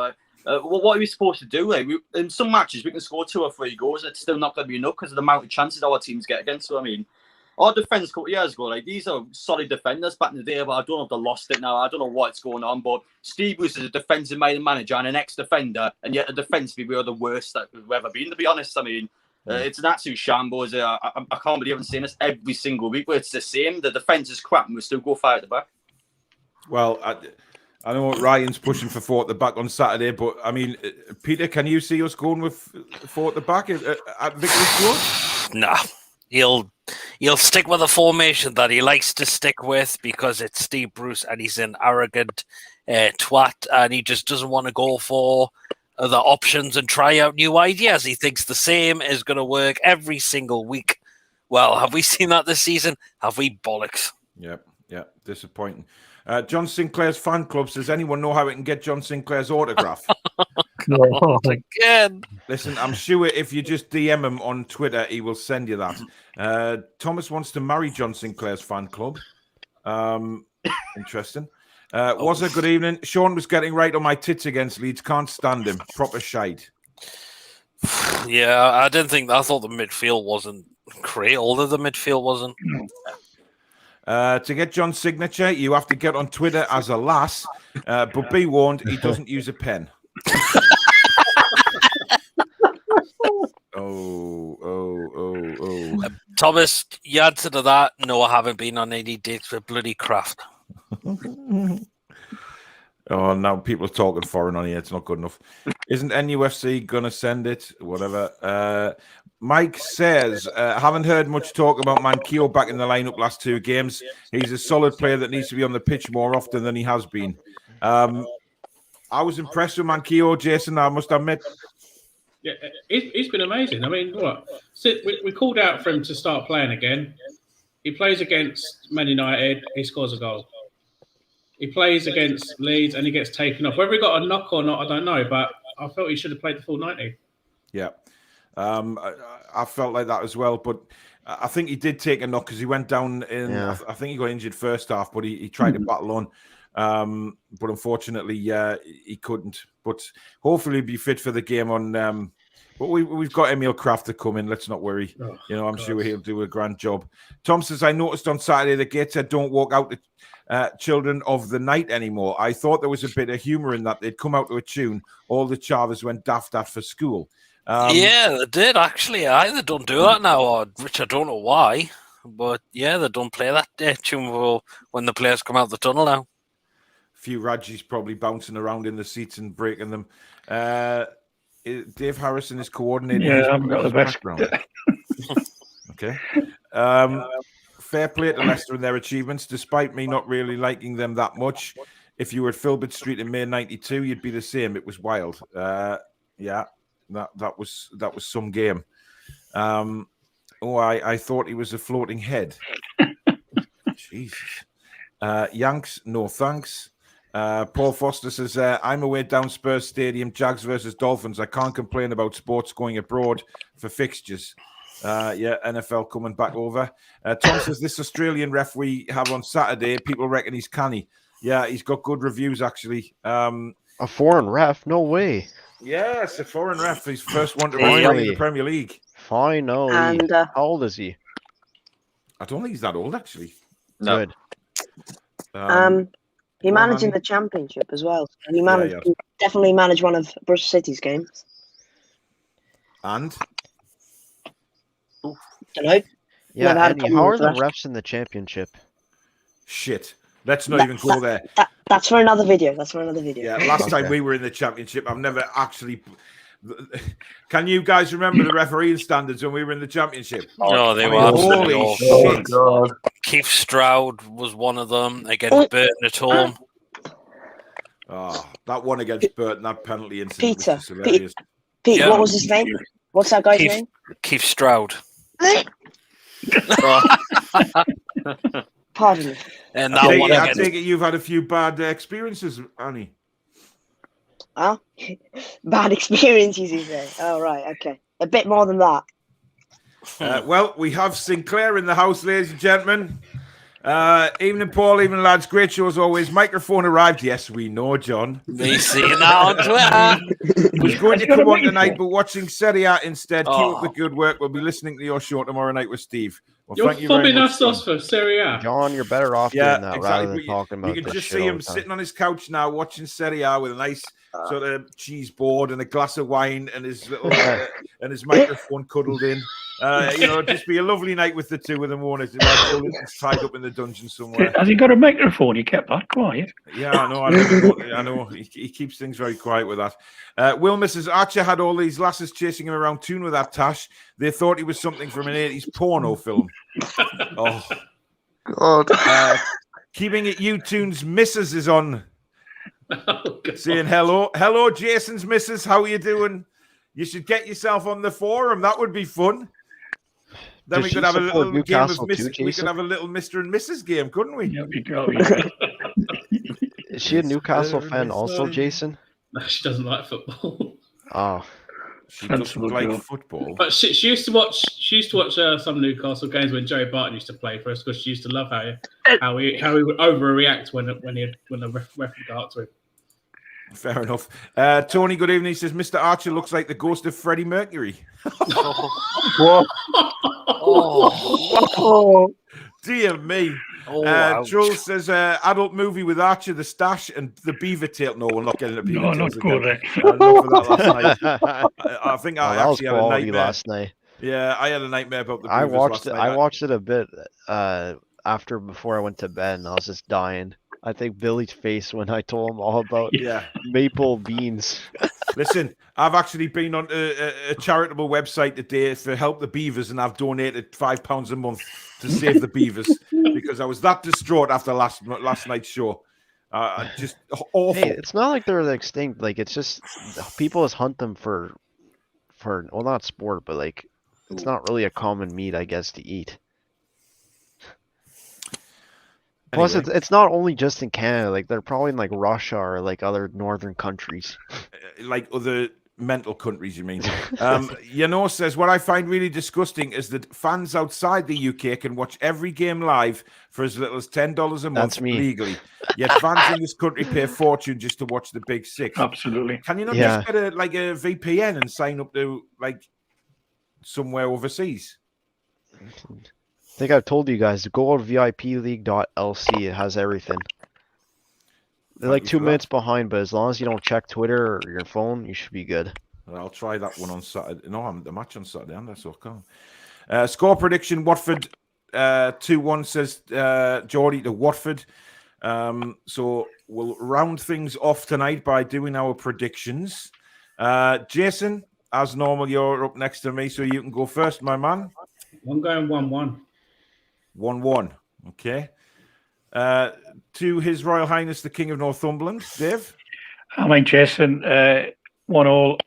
What are we supposed to do? Like, in some matches, we can score 2 or 3 goals. It's still not going to be enough because of the amount of chances our teams get against. So, I mean, our defence a couple of years ago, like, these are solid defenders back in the day, but I don't know if they lost it now. I don't know what's going on, but Steve Bruce is a defensive-minded manager and an ex-defender, and yet the defensively, we are the worst that we've ever been, to be honest. I mean, it's an absolute shambles. I can't believe I'm saying this every single week, but it's the same. The defence is crap, and we still go fire at the back. Well, I know Ryan's pushing for 4 at the back on Saturday, but I mean, Peter, can you see us going with 4 at the back at Vicarage Road? Nah, he'll stick with a formation that he likes to stick with because it's Steve Bruce and he's an arrogant twat and he just doesn't want to go for the options and try out new ideas. He thinks the same is going to work every single week. Well, have we seen that this season? Have we? Bollocks. Yeah, disappointing. John Sinclair's fan club says, anyone know how it can get John Sinclair's autograph? God, again. Listen, I'm sure if you just DM him on Twitter, he will send you that. Thomas wants to marry John Sinclair's fan club. Interesting. Was a good evening. Sean was getting right on my tits against Leeds. Can't stand him. Proper shite. Yeah, I thought the midfield wasn't great. Although the midfield wasn't. To get John's signature, you have to get on Twitter as a lass, but be warned, he doesn't use a pen. Oh. Thomas, you answer to that? No, I haven't been on any dates with bloody Kraft. Oh, now people are talking foreign on here. It's not good enough. Isn't NUFC going to send it? Whatever. Mike says, haven't heard much talk about Manquillo back in the lineup last 2 games. He's a solid player that needs to be on the pitch more often than he has been. I was impressed with Manquillo, Jason, I must admit. Yeah, he's been amazing. I mean, we called out for him to start playing again. He plays against Man United, he scores a goal. He plays against Leeds and he gets taken off. Whether he got a knock or not, I don't know, but I felt he should have played the full 90. Yeah. I felt like that as well, but I think he did take a knock because he went down in. Yeah. I think he got injured first half, but he tried to battle on. But unfortunately, he couldn't. But hopefully, he'll be fit for the game on. But we've got Emil Kraft to come in. Let's not worry. I'm sure he'll do a grand job. Tom says, I noticed on Saturday the gate said, "Don't walk out the children of the night anymore." I thought there was a bit of humour in that. They'd come out to a tune. All the chavas went daft at for school. Yeah, they did actually. They don't do that now, which I don't know why. But yeah, they don't play that tune when the players come out the tunnel now. A few Rajis probably bouncing around in the seats and breaking them. Dave Harrison is coordinating. Yeah, I've got the best. Okay. Fair play to Leicester and their achievements, despite me not really liking them that much. If you were at Filbert Street in May '92, you'd be the same. It was wild. Yeah. That was some game. I thought he was a floating head. Jesus. Yanks, no thanks. Paul Foster says, I'm away down Spurs Stadium, Jags versus Dolphins. I can't complain about sports going abroad for fixtures. NFL coming back over. Tom says, this Australian ref we have on Saturday, people reckon he's canny. Yeah, he's got good reviews, actually. A foreign ref? No way. Yes, a foreign ref. He's first one to play in the Premier League. Finally. And, how old is he? I don't think he's that old, actually. No. Good. He managed in the Championship as well. So he definitely managed one of Bristol City's games. And? Don't know. Yeah, Andy, how are the refs in the Championship? Shit. Let's not even go there. That's for another video. Yeah, last time we were in the Championship, I've never actually... Can you guys remember the refereeing standards when we were in the Championship? No, they were holy shit. God. Keith Stroud was one of them against Burton at home. Oh, that one against Burton, that penalty incident Peter, was just hilarious. Pete, Yeah. what was his name? What's that guy's Keith, name? Keith Stroud. Pardon me. And I that one take against it you've had a few bad experiences, Annie. Huh? Bad experiences, you say? Oh, right, okay. A bit more than that. Well, we have Sinclair in the house, ladies and gentlemen. Evening, Paul. Evening, lads. Great show as always. Microphone arrived. Yes, we know, John. me seeing that on Twitter. Was going to got a come on microphone. tonight, but watching Serie A instead. Keep up the Oh. good work. We'll be listening to your show tomorrow night with Steve. Well, You're thank you very fobbing much, us John. off for Serie A. John, you're better off Yeah, doing that exactly. rather than talking about You can this just shit see all him the time. sitting on his couch now, watching Serie A with a nice sort of cheese board and a glass of wine and his little and his microphone cuddled in. Just be a lovely night with the two of them, won't it? Like Bulletin's tied up in the dungeon somewhere. Has he got a microphone? You kept that quiet. Yeah, I know. He keeps things very quiet with that. Will Mrs. Archer had all these lasses chasing him around Toon with that tash. They thought he was something from an 80s porno film. Oh, God. keeping it you, Toon's missus is on. Oh, God. Saying hello. Hello, Jason's missus. How are you doing? You should get yourself on the forum. That would be fun. Then Does we she could have a support little game of Newcastle too, we could Jason? have a little Mr. and Mrs. game, couldn't we? Yeah, we go. Yeah. Is she a Newcastle fan also, sorry. Jason? No, she doesn't like football. Oh, She doesn't Sensible like girl. football. But she used to watch. She used to watch some Newcastle games when Joey Barton used to play for us because she used to love how he would overreact when the ref would go up to him. Fair enough. Tony, good evening. He says Mr. Archer looks like the ghost of Freddie Mercury. What? Oh, Dear me. ouch. Joel says adult movie with Archer, the stash, and the beaver tail. No, we're not getting the beaver No, tails not good. again. Enough of that last night. that I think I was actually had a quality nightmare. last night. Yeah, I had a nightmare about the I beavers watched last it. night. I watched it a bit before I went to bed, and I was just dying. I think Billy's face when I told him all about Yeah. maple beans. Listen, I've actually been on a charitable website today for Help the Beavers, and I've donated £5 a month to save the beavers because I was that distraught after last night's show. Just awful. Hey, it's not like they're extinct. Like it's just people just hunt them for well, not sport, but like it's not really a common meat, I guess, to eat. Plus, Anyway. it's not only just in Canada. Like they're probably in like Russia or like other northern countries. Like other mental countries, you mean? Says, what I find really disgusting is that fans outside the UK can watch every game live for as little as $10 a month That's me. legally. Yet fans in this country pay a fortune just to watch the Big Six. Absolutely. Can you not Yeah. just get a VPN and sign up to like somewhere overseas? I think I've told you guys to go on VIPleague.lc. It has everything. They're like Thank you 2 for minutes behind, but as long as you don't check Twitter or your phone, you should be good. Well, I'll try that one on Saturday. No, I'm the match on Saturday, and that's all come. Score prediction: Watford 2-1 says Geordie to Watford. So we'll round things off tonight by doing our predictions. Jason, as normal, you're up next to me, so you can go first, my man. I'm going 1-1. 1-1. Okay. To His Royal Highness the King of Northumberland, Dave. I mean, Jason, 1-1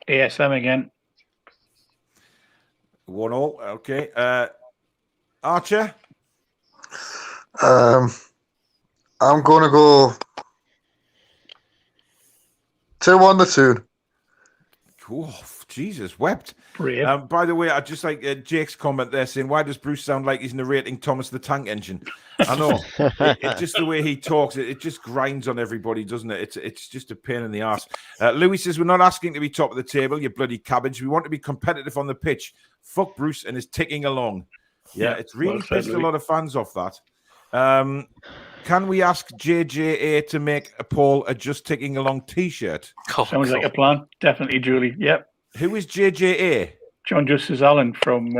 ASM again. 1-1. Okay. Archer. I'm going to go 2-1 the Toon. Oh, Jesus, wept. Brave. By the way, I just like Jake's comment there saying, why does Bruce sound like he's narrating Thomas the Tank Engine? I know. It's just the way he talks. It just grinds on everybody, doesn't it? It's just a pain in the arse. Louis says, we're not asking to be top of the table, you bloody cabbage. We want to be competitive on the pitch. Fuck Bruce and is ticking along. Yeah, it's really well said, pissed a Louis. lot of fans off that. Can we ask JJA to make a Paul a Just Ticking Along t-shirt? Sounds like a plan. Definitely, Julie. Yep. Who is JJA? John Justice Allen from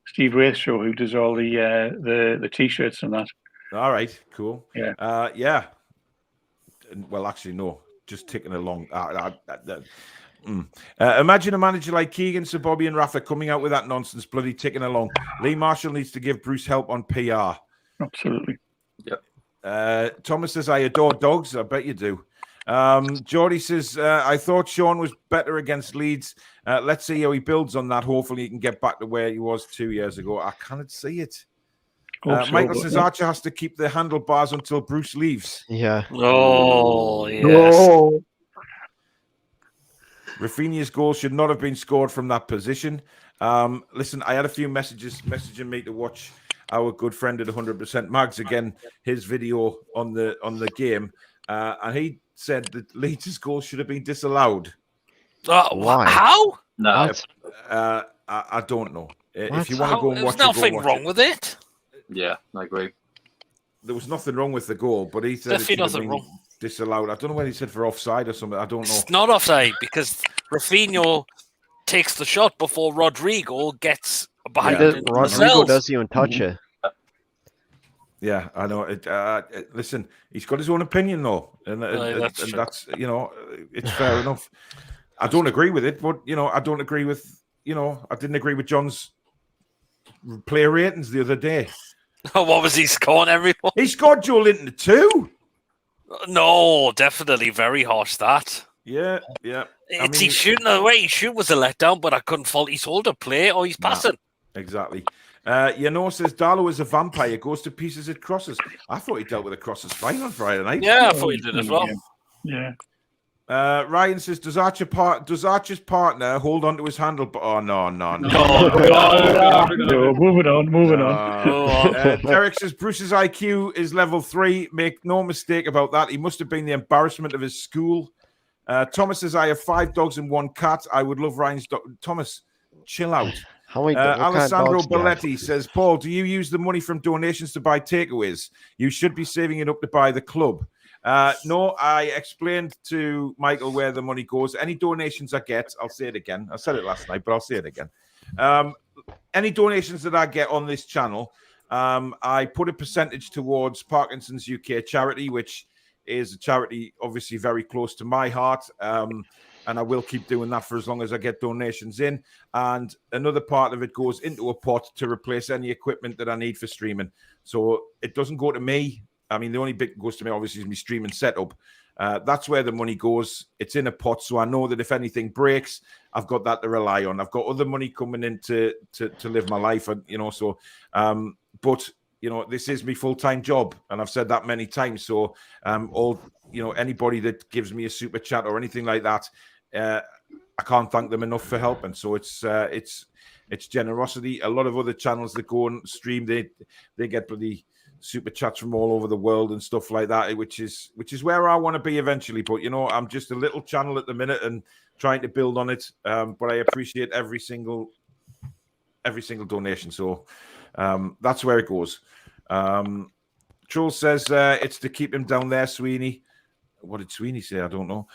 Steve Wraith's show, who does all the t-shirts and that. All right, cool. Yeah. Yeah. Well, actually, no. Just ticking along. Imagine a manager like Keegan, Sir Bobby, and Rafa coming out with that nonsense, bloody ticking along. Lee Marshall needs to give Bruce help on PR. Absolutely. Thomas says, I adore dogs. I bet you do. Geordie says, I thought Sean was better against Leeds. Let's see how he builds on that. Hopefully he can get back to where he was 2 years ago. I cannot see it. Michael says Archer has to keep the handlebars until Bruce leaves. Yeah. Oh, yes. Oh, Rafinha's goal should not have been scored from that position. Listen, I had a few messages messaging me to watch our good friend at 100% Mags again, his video on the game, and he said that Leeds' goal should have been disallowed. Why? How? No. I don't know. If What? you want to go and watch There's it, go nothing watch wrong it. with it. Yeah, I agree. There was nothing wrong with the goal, but he said it Definitely should have nothing been wrong. disallowed. I don't know whether he said for offside or something. I don't know. It's not offside because Rafinha takes the shot before Rodrigo gets behind Yeah. it. Rodrigo doesn't even touch it. Yeah, I know. Listen, he's got his own opinion, though, and that's true. that's it's fair enough. I don't agree with it, but I don't agree with I didn't agree with John's player ratings the other day. What was he scoring, everyone? He scored Joe Linton 2. No, definitely very harsh. That. Yeah. It's he's shooting away. His shoot was a letdown, but I couldn't fault his hold of play or he's passing. Exactly. Says Darlow is a vampire, goes to pieces at crosses. I thought he dealt with the crosses fine on Friday night. Yeah, I thought he did as well. Yeah. Ryan says, does Archer's partner hold on to his handle? Oh, no. No, moving on. Derek says, Bruce's IQ is level 3. Make no mistake about that. He must have been the embarrassment of his school. Thomas says, I have 5 dogs and 1 cat. I would love Ryan's dog. Thomas, chill out. How many? What kind of Alessandro dogs do you have? Belletti says, Paul, do you use the money from donations to buy takeaways? You should be saving it up to buy the club. No, I explained to Michael where the money goes. Any donations I get, I'll say it again. I said it last night, but I'll say it again. Any donations that I get on this channel, I put a percentage towards Parkinson's UK charity, which is a charity obviously very close to my heart. And I will keep doing that for as long as I get donations in. And another part of it goes into a pot to replace any equipment that I need for streaming. So it doesn't go to me. I mean, the only bit that goes to me, obviously, is my streaming setup. That's where the money goes. It's in a pot, so I know that if anything breaks, I've got that to rely on. I've got other money coming in to live my life, so. But this is my full-time job, and I've said that many times. So, anybody that gives me a super chat or anything like that, I can't thank them enough for helping. So it's generosity. A lot of other channels that go and stream, they get bloody super chats from all over the world and stuff like that, which is where I want to be eventually. But I'm just a little channel at the minute and trying to build on it. But I appreciate every single donation. So that's where it goes. Troll says it's to keep him down there, Sweeney. What did Sweeney say? I don't know.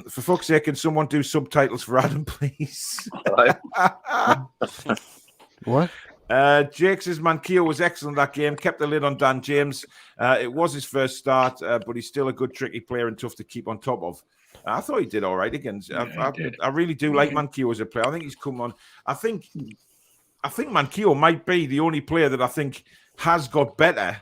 For fuck's sake, can someone do subtitles for Adam, please? What? Jake says Manquillo was excellent that game. Kept the lid on Dan James. It was his first start, but he's still a good, tricky player and tough to keep on top of. I thought he did all right against. I really do like Manquillo as a player. I think he's come on. I think Manquillo might be the only player that I think has got better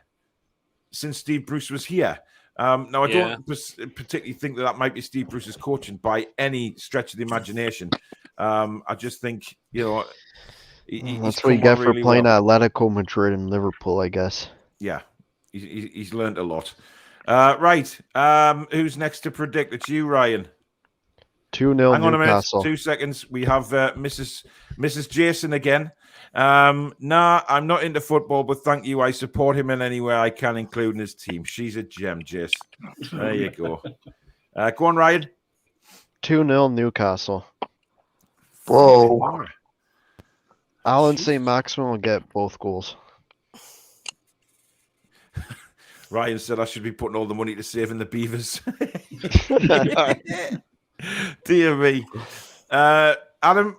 since Steve Bruce was here. Now, I don't particularly think that might be Steve Bruce's coaching by any stretch of the imagination. I just think, that's what you get for playing Atletico Madrid and Liverpool, I guess. Yeah, he's learned a lot. Right, who's next to predict? It's you, Ryan. 2-0 Hang on a minute, Newcastle. 2 seconds. We have Mrs. Jason again. Nah, I'm not into football, but thank you. I support him in any way I can, including his team. She's a gem, Jace. There you go. Go on, Ryan. 2-0 Newcastle. whoa. Alan St. Maximin will get both goals. Ryan said I should be putting all the money to saving the Beavers. Dear me. Adam?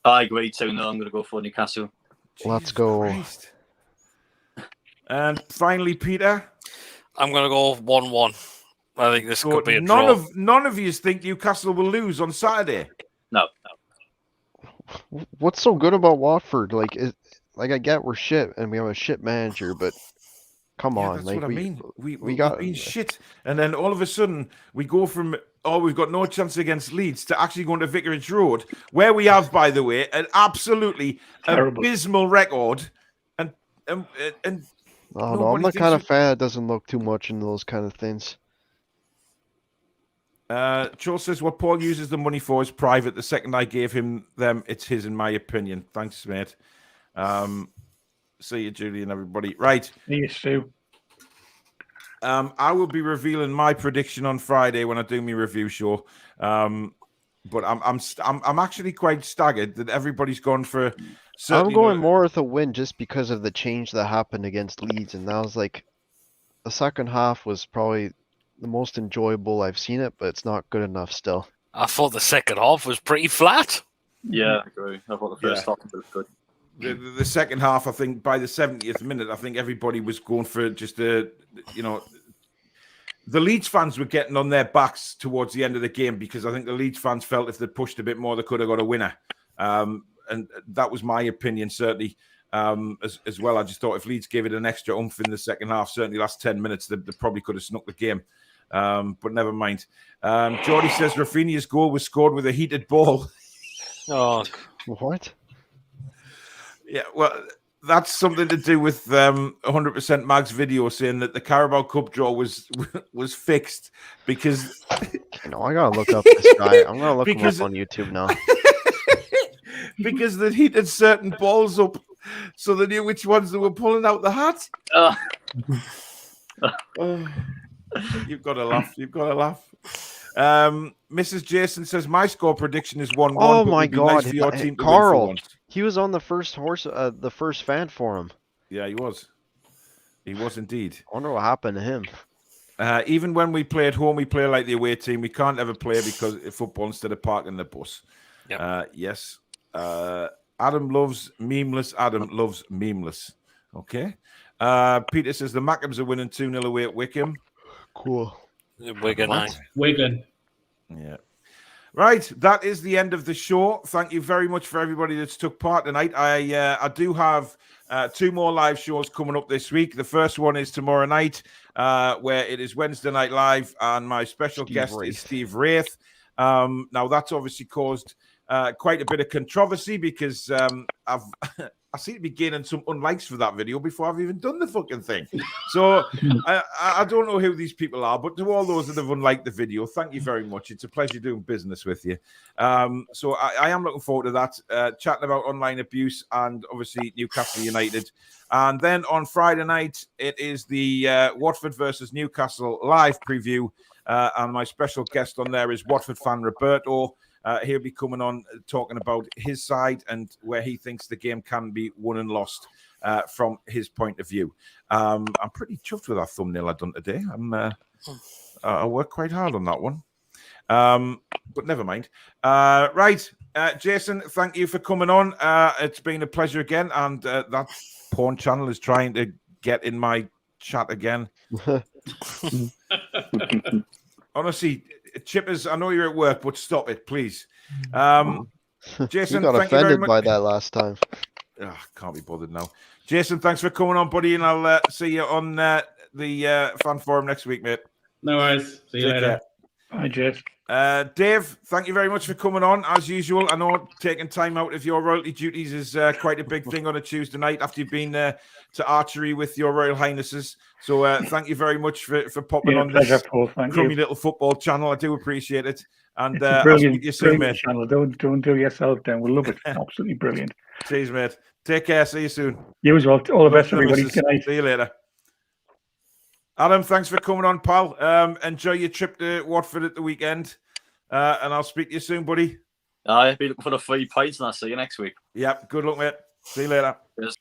I agree, 2-0. I'm going to go for Newcastle. Let's go. Christ. And finally, Peter? I'm going to go 1-1. I think this could be a draw. None of you think Newcastle will lose on Saturday? No. What's so good about Watford? I get we're shit and we have a shit manager, but Come on, that's like what I mean. We got we've been shit, and then all of a sudden we go from we've got no chance against Leeds to actually going to Vicarage Road, where we have, by the way, an absolutely abysmal record, and no, I'm the kind of fan that doesn't look too much into those kind of things. Joel says what Paul uses the money for is private. The second I gave him them, it's his, in my opinion. Thanks, mate. See you, Julian, everybody. Right. See you, Stu. I will be revealing my prediction on Friday when I do my review show. But I'm actually quite staggered that everybody's gone for. I'm going more with a win just because of the change that happened against Leeds, and that was like the second half was probably the most enjoyable I've seen it, but it's not good enough still. I thought the second half was pretty flat. Yeah, I agree. I thought the first half was good. The second half, I think, by the 70th minute, I think everybody was going for just the Leeds fans were getting on their backs towards the end of the game because I think the Leeds fans felt if they pushed a bit more, they could have got a winner. And that was my opinion, certainly, as well. I just thought if Leeds gave it an extra oomph in the second half, certainly last 10 minutes, they probably could have snuck the game. But never mind. Jordy says Rafinha's goal was scored with a heated ball. Oh, what? Yeah, well, that's something to do with 100% Mag's video saying that the Carabao Cup draw was fixed because. No, I gotta look up this guy. I'm gonna look him up on YouTube now. Because they'd heated certain balls up, so they knew which ones they were pulling out the hat. You've got to laugh. You've got to laugh. Mrs. Jason says my score prediction is 1-1. Oh my God, nice for your team to Carl! win for once. He was on the first the first fan forum. Yeah, he was. He was indeed. I wonder what happened to him. Even when we play at home, we play like the away team. We can't ever play because football instead of parking the bus. Yep. Yes. Adam loves memeless. Adam loves memeless. Okay. Peter says the Mackhams are winning 2-0 away at Wickham. Cool. Wigan. Yeah. Right, that is the end of the show. Thank you very much for everybody that's took part tonight. I do have 2 more live shows coming up this week. The first one is tomorrow night, where it is Wednesday Night Live, and my special guest is Steve Wraith. Now, that's obviously caused quite a bit of controversy because I seem to be gaining some unlikes for that video before I've even done the fucking thing. So I don't know who these people are, but to all those that have unliked the video, thank you very much. It's a pleasure doing business with you. So I am looking forward to that, chatting about online abuse and obviously Newcastle United. And then on Friday night, it is the Watford versus Newcastle live preview. And my special guest on there is Watford fan Roberto. He'll be coming on talking about his side and where he thinks the game can be won and lost from his point of view. I'm pretty chuffed with that thumbnail I've done today. I worked quite hard on that one. But never mind. Right. Jason, thank you for coming on. It's been a pleasure again. And that porn channel is trying to get in my chat again. Honestly, Chippers, I know you're at work, but stop it, please. Jason, you got thank you very offended much. by that last time. Can't be bothered now. Jason, thanks for coming on, buddy, and I'll see you on the fan forum next week, mate. No worries. See you later. Hi, Jason. Dave, thank you very much for coming on, as usual. I know taking time out of your royalty duties is quite a big thing on a Tuesday night after you've been to archery with your Royal Highnesses. So thank you very much for popping on this crummy little football channel. I do appreciate it. And I'll speak to you soon, mate. Channel. Don't do yourself down. We'll love it. Absolutely brilliant. Cheers, mate. Take care. See you soon. You as well. All the best, everybody. Good night. See you later. Adam, thanks for coming on, pal. Enjoy your trip to Watford at the weekend. And I'll speak to you soon, buddy. I'll be looking for the 3 points and I'll see you next week. Yep. Good luck, mate. See you later. Cheers.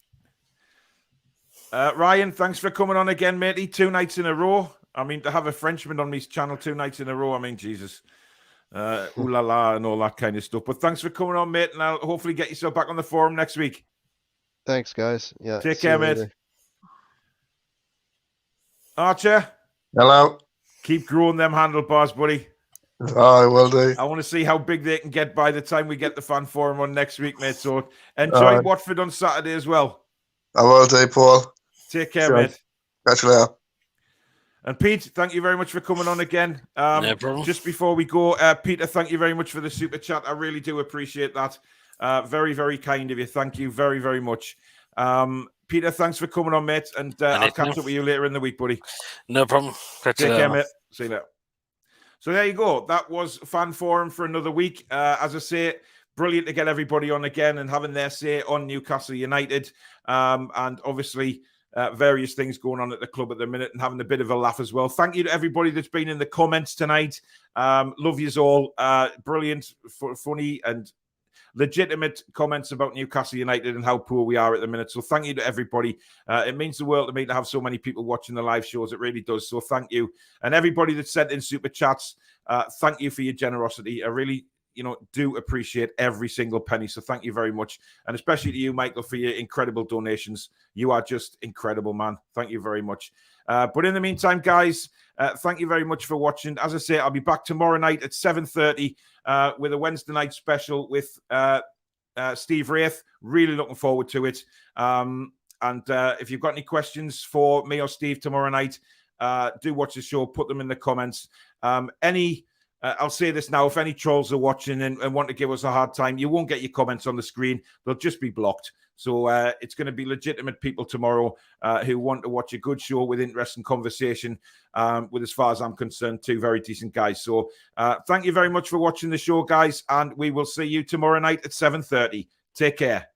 Ryan, thanks for coming on again, matey. 2 nights in a row. I mean, to have a Frenchman on my channel 2 nights in a row, I mean, Jesus. Ooh la la and all that kind of stuff. But thanks for coming on, mate, and I'll hopefully get yourself back on the forum next week. Thanks, guys. Yeah. Take care, mate. Archer. Hello. Keep growing them handlebars, buddy. I will do. I want to see how big they can get by the time we get the fan forum on next week, mate. So enjoy Watford on Saturday as well. I will do, Paul. Take care, mate. Catch you later. And Pete, thank you very much for coming on again. No problem. Just before we go, Peter, thank you very much for the super chat. I really do appreciate that. Very, very kind of you. Thank you very, very much. Peter, thanks for coming on, mate. And I'll catch up with you later in the week, buddy. No problem. Take care, mate. See you later. So there you go. That was Fan Forum for another week. As I say, brilliant to get everybody on again and having their say on Newcastle United. And obviously, various things going on at the club at the minute and having a bit of a laugh as well. Thank you to everybody that's been in the comments tonight. Love yous all. Brilliant, funny and legitimate comments about Newcastle United and how poor we are at the minute. So thank you to everybody. It means the world to me to have so many people watching the live shows. It really does. So thank you. And everybody that sent in super chats, thank you for your generosity. I really do appreciate every single penny. So thank you very much. And especially to you, Michael, for your incredible donations. You are just incredible, man. Thank you very much. But in the meantime, guys, thank you very much for watching. As I say, I'll be back tomorrow night at 7:30 with a Wednesday night special with Steve Wraith. Really looking forward to it. And if you've got any questions for me or Steve tomorrow night, do watch the show. Put them in the comments. I'll say this now, if any trolls are watching and want to give us a hard time, you won't get your comments on the screen. They'll just be blocked. So it's going to be legitimate people tomorrow who want to watch a good show with interesting conversation with, as far as I'm concerned, two very decent guys. So thank you very much for watching the show, guys, and we will see you tomorrow night at 7:30. Take care.